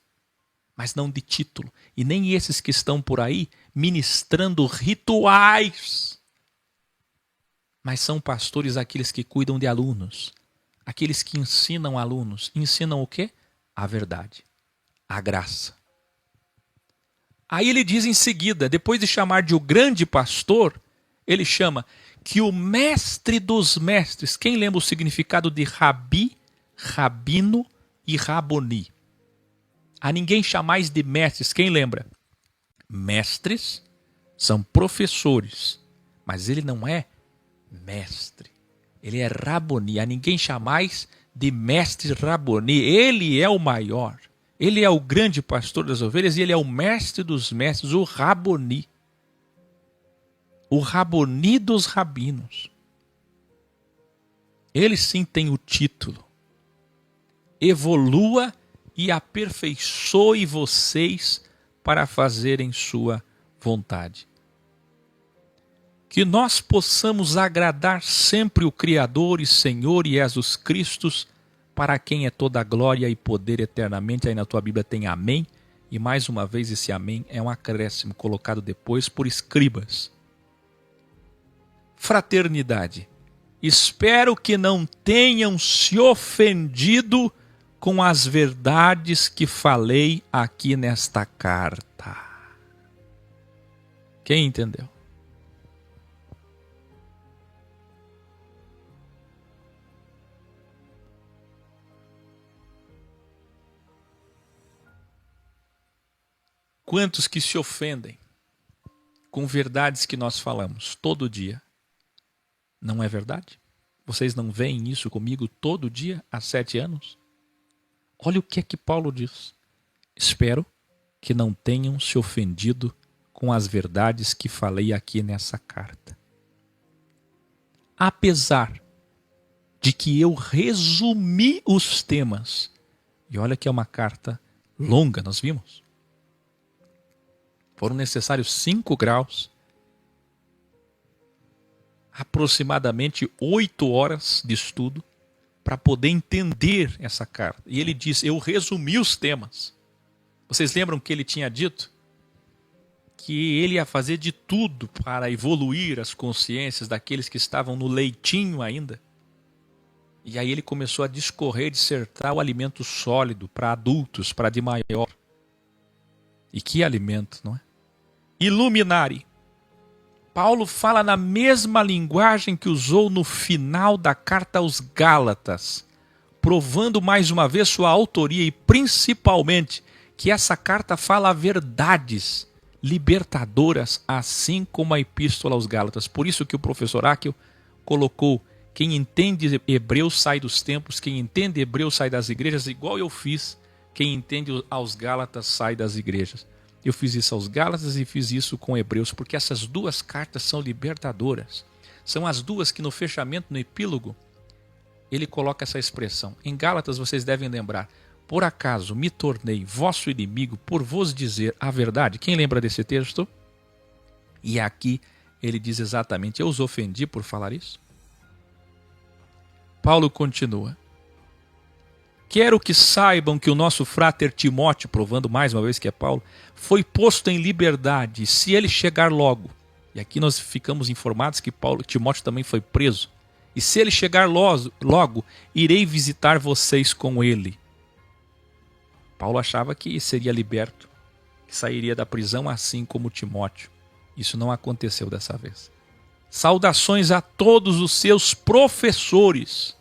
Mas não de título. E nem esses que estão por aí ministrando rituais. Mas são pastores aqueles que cuidam de alunos. Aqueles que ensinam alunos. Ensinam o quê? A verdade. A graça. Aí ele diz em seguida, depois de chamar de o grande pastor, ele chama que o mestre dos mestres. Quem lembra o significado de rabi, rabino e raboni? A ninguém chamais de mestres. Quem lembra? Mestres são professores, mas ele não é mestre. Ele é raboni. A ninguém chamais de mestre raboni. Ele é o maior. Ele é o grande pastor das ovelhas e ele é o mestre dos mestres, o raboni. O raboni dos rabinos. Ele sim tem o título. Evolua e aperfeiçoe vocês para fazerem sua vontade. Que nós possamos agradar sempre o Criador e Senhor Jesus Cristo, para quem é toda a glória e poder eternamente. Aí na tua Bíblia tem amém, e mais uma vez esse amém é um acréscimo colocado depois por escribas. Fraternidade. Espero que não tenham se ofendido com as verdades que falei aqui nesta carta. Quem entendeu? Quantos que se ofendem com verdades que nós falamos todo dia? Não é verdade? Vocês não veem isso comigo todo dia há 7 anos? Olha o que é que Paulo diz. Espero que não tenham se ofendido com as verdades que falei aqui nessa carta. Apesar de que eu resumi os temas, e olha que é uma carta longa, nós vimos. Foram necessários 5 graus, aproximadamente 8 horas de estudo, para poder entender essa carta. E ele diz, eu resumi os temas. Vocês lembram que ele tinha dito? Que ele ia fazer de tudo para evoluir as consciências daqueles que estavam no leitinho ainda. E aí ele começou a discorrer, dissertar o alimento sólido para adultos, para de maior. E que alimento, não é? Iluminare. Paulo fala na mesma linguagem que usou no final da carta aos Gálatas, provando mais uma vez sua autoria e principalmente que essa carta fala verdades, libertadoras, assim como a Epístola aos Gálatas. Por isso que o professor Áquil colocou: quem entende Hebreus sai dos templos, quem entende Hebreus sai das igrejas, igual eu fiz, quem entende aos Gálatas sai das igrejas. Eu fiz isso aos Gálatas e fiz isso com Hebreus, porque essas duas cartas são libertadoras. São as duas que no fechamento, no epílogo, ele coloca essa expressão. Em Gálatas vocês devem lembrar: por acaso me tornei vosso inimigo por vos dizer a verdade? Quem lembra desse texto? E aqui ele diz exatamente: eu os ofendi por falar isso? Paulo continua: quero que saibam que o nosso fráter Timóteo, provando mais uma vez que é Paulo, foi posto em liberdade, se ele chegar logo. E aqui nós ficamos informados que Timóteo também foi preso. E se ele chegar logo, irei visitar vocês com ele. Paulo achava que seria liberto, que sairia da prisão assim como Timóteo. Isso não aconteceu dessa vez. Saudações a todos os seus professores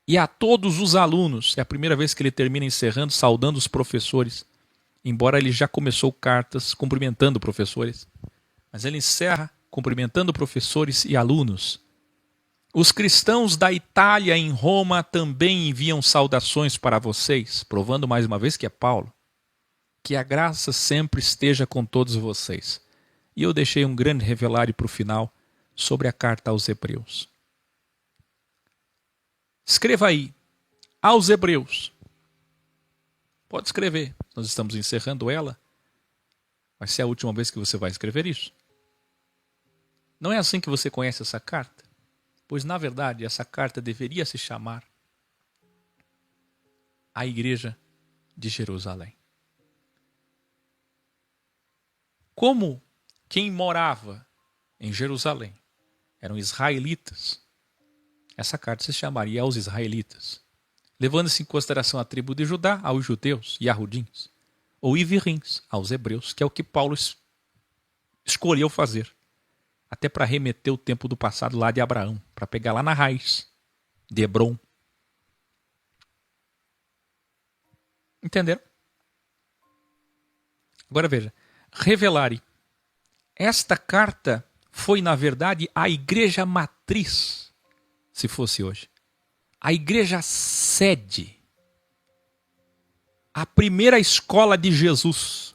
e a todos os alunos. É a primeira vez que ele termina encerrando, saudando os professores. Embora ele já começou cartas cumprimentando professores. Mas ele encerra cumprimentando professores e alunos. Os cristãos da Itália em Roma também enviam saudações para vocês, provando mais uma vez que é Paulo. Que a graça sempre esteja com todos vocês. E eu deixei um grande revelário para o final sobre a carta aos Hebreus. Escreva aí, aos Hebreus. Pode escrever, nós estamos encerrando ela. Vai ser a última vez que você vai escrever isso. Não é assim que você conhece essa carta? Pois, na verdade, essa carta deveria se chamar a Igreja de Jerusalém. Como quem morava em Jerusalém eram israelitas, essa carta se chamaria aos israelitas, levando-se em consideração a tribo de Judá, aos judeus e arrudins, ou ivirins, aos hebreus, que é o que Paulo escolheu fazer. Até para remeter o tempo do passado lá de Abraão, para pegar lá na raiz de Hebron. Entenderam? Agora veja, revelare. Esta carta foi, na verdade, a igreja matriz, se fosse hoje. A igreja sede. A primeira escola de Jesus.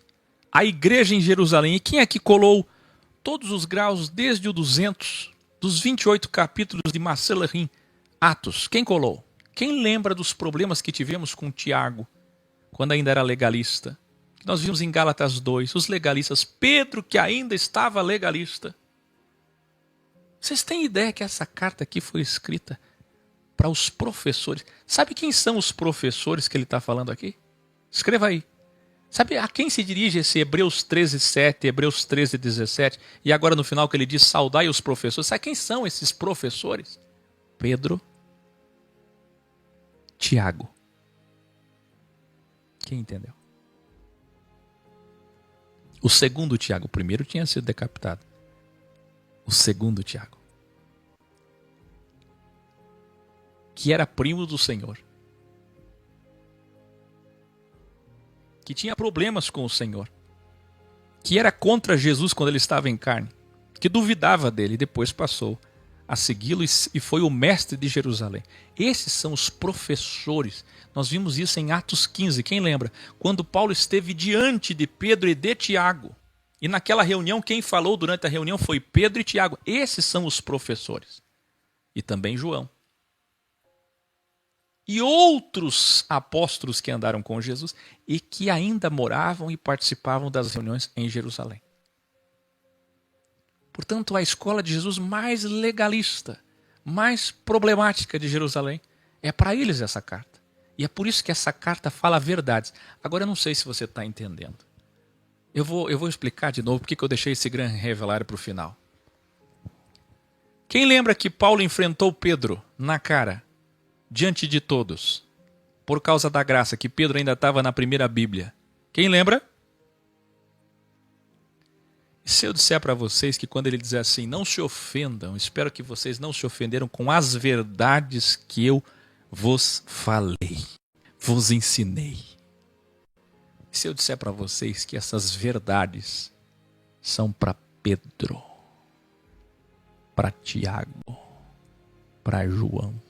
A igreja em Jerusalém. E quem é que colou todos os graus desde o 200, dos 28 capítulos de Marcel Rim, Atos? Quem colou? Quem lembra dos problemas que tivemos com Tiago, quando ainda era legalista? Que nós vimos em Gálatas 2, os legalistas, Pedro que ainda estava legalista. Vocês têm ideia que essa carta aqui foi escrita para os professores? Sabe quem são os professores que ele está falando aqui? Escreva aí. Sabe a quem se dirige esse Hebreus 13:7, Hebreus 13:17, e agora no final que ele diz saudai os professores? Sabe quem são esses professores? Pedro, Tiago. Quem entendeu? O segundo Tiago, o primeiro tinha sido decapitado. O segundo Tiago, que era primo do Senhor, que tinha problemas com o Senhor, que era contra Jesus quando ele estava em carne, que duvidava dele e depois passou a segui-lo e foi o mestre de Jerusalém. Esses são os professores. Nós vimos isso em Atos 15, quem lembra? Quando Paulo esteve diante de Pedro e de Tiago. E naquela reunião, quem falou durante a reunião foi Pedro e Tiago. Esses são os professores. E também João. E outros apóstolos que andaram com Jesus e que ainda moravam e participavam das reuniões em Jerusalém. Portanto, a escola de Jesus mais legalista, mais problemática de Jerusalém, é para eles essa carta. E é por isso que essa carta fala verdades. Agora, eu não sei se você está entendendo. Eu vou explicar de novo porque que eu deixei esse grande revelário para o final. Quem lembra que Paulo enfrentou Pedro na cara, diante de todos, por causa da graça, que Pedro ainda estava na primeira Bíblia? Quem lembra? E se eu disser para vocês que quando ele diz assim, não se ofendam, espero que vocês não se ofenderam com as verdades que eu vos falei, vos ensinei. E se eu disser para vocês que essas verdades são para Pedro, para Tiago, para João.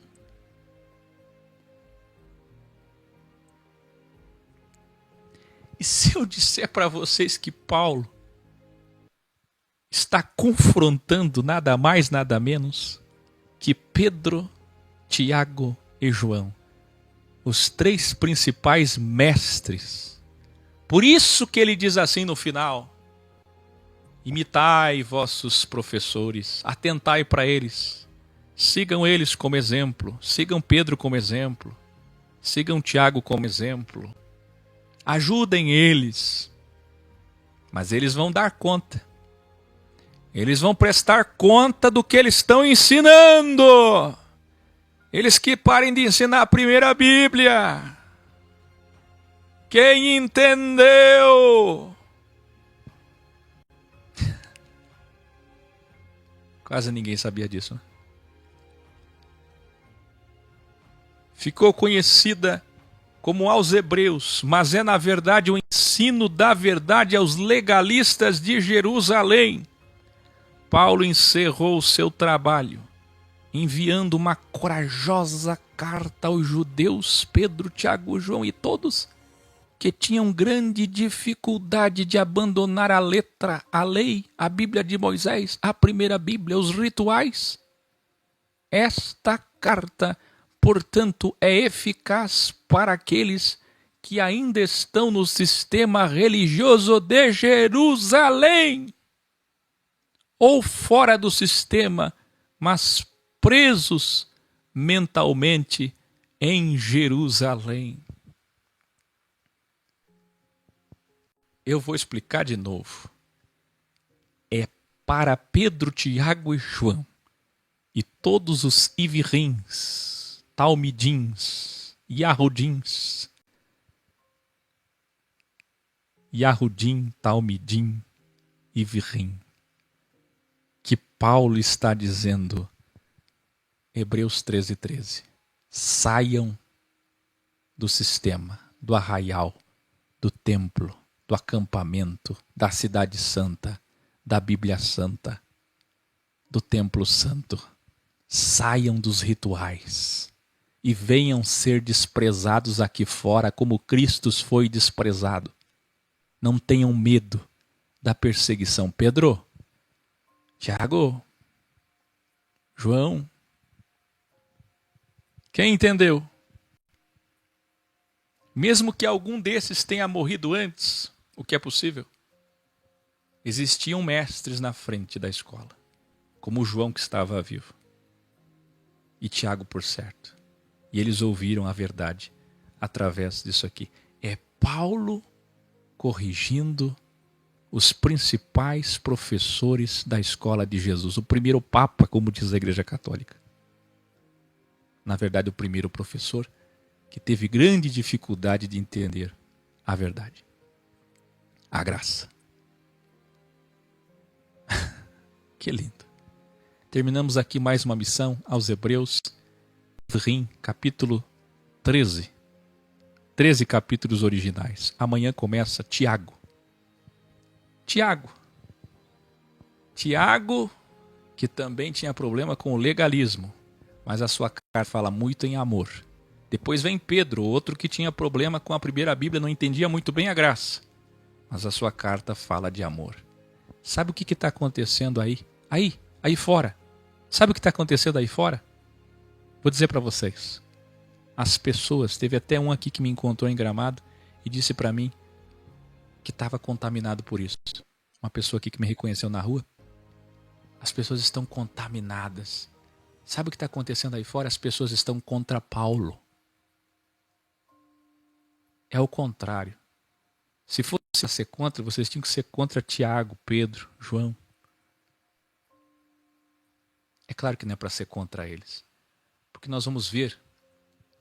E se eu disser para vocês que Paulo está confrontando nada mais, nada menos que Pedro, Tiago e João, os três principais mestres. Por isso que ele diz assim no final: imitai vossos professores, atentai para eles, sigam eles como exemplo, sigam Pedro como exemplo, sigam Tiago como exemplo, ajudem eles, mas eles vão dar conta, eles vão prestar conta do que eles estão ensinando. Eles que parem de ensinar a primeira Bíblia. Quem entendeu? Quase ninguém sabia disso, né? Ficou conhecida como aos hebreus, mas é na verdade o ensino da verdade aos legalistas de Jerusalém. Paulo encerrou o seu trabalho enviando uma corajosa carta aos judeus, Pedro, Tiago, João e todos que tinham grande dificuldade de abandonar a letra, a lei, a Bíblia de Moisés, a primeira Bíblia, os rituais. Esta carta, portanto, é eficaz para aqueles que ainda estão no sistema religioso de Jerusalém ou fora do sistema, mas presos mentalmente em Jerusalém. Eu vou explicar de novo. É para Pedro, Tiago e João e todos os ivirins, talmidins, yahudins, yahudim, talmidim, ivirim, que Paulo está dizendo, Hebreus 13:13, saiam do sistema, do arraial, do templo, do acampamento, da cidade santa, da Bíblia santa, do templo santo. Saiam dos rituais e venham ser desprezados aqui fora como Cristo foi desprezado. Não tenham medo da perseguição. Pedro, Tiago, João, quem entendeu? Mesmo que algum desses tenha morrido antes, o que é possível, existiam mestres na frente da escola, como João que estava vivo, e Tiago por certo. E eles ouviram a verdade através disso aqui. É Paulo corrigindo os principais professores da escola de Jesus. O primeiro papa, como diz a Igreja Católica. Na verdade, o primeiro professor que teve grande dificuldade de entender a verdade. A graça. Que lindo. Terminamos aqui mais uma missão aos Hebreus, capítulo 13. 13 capítulos originais. Amanhã começa Tiago. Tiago, que também tinha problema com o legalismo, mas a sua carta fala muito em amor. Depois vem Pedro, outro que tinha problema com a primeira Bíblia, não entendia muito bem a graça, mas a sua carta fala de amor. Sabe o que está acontecendo aí? Aí fora. Sabe o que está acontecendo aí fora? Vou dizer para vocês. As pessoas, teve até um aqui que me encontrou em Gramado e disse para mim que estava contaminado por isso. Uma pessoa aqui que me reconheceu na rua. As pessoas estão contaminadas. Sabe o que está acontecendo aí fora? As pessoas estão contra Paulo. É o contrário. Se fosse para ser contra, vocês tinham que ser contra Tiago, Pedro, João. É claro que não é para ser contra eles. Porque nós vamos ver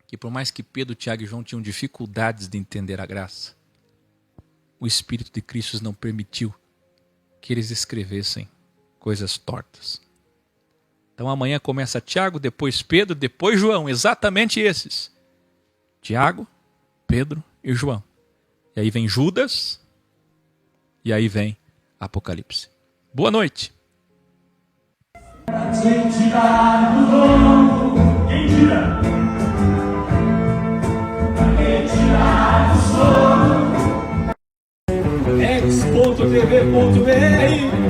que por mais que Pedro, Tiago e João tinham dificuldades de entender a graça, o Espírito de Cristo não permitiu que eles escrevessem coisas tortas. Então amanhã começa Tiago, depois Pedro, depois João, exatamente esses. Tiago, Pedro e João. E aí vem Judas, e aí vem a Apocalipse. Boa noite. X.tv.br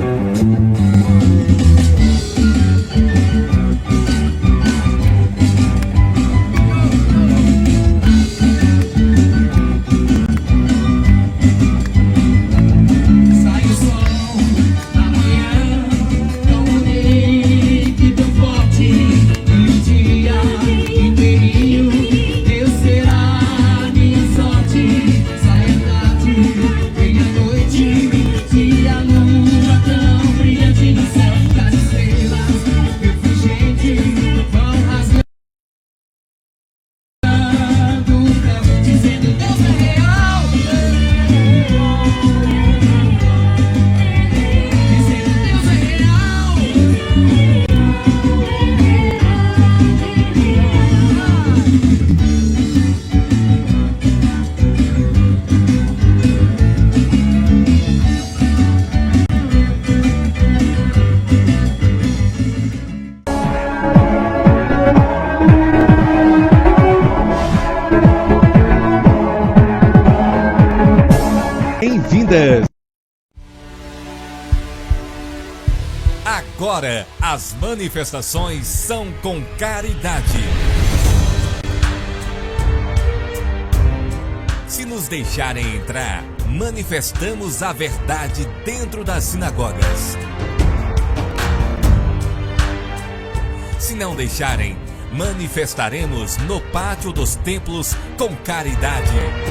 Bem-vindas! Agora, as manifestações são com caridade. Se nos deixarem entrar, manifestamos a verdade dentro das sinagogas. Se não deixarem, manifestaremos no pátio dos templos com caridade.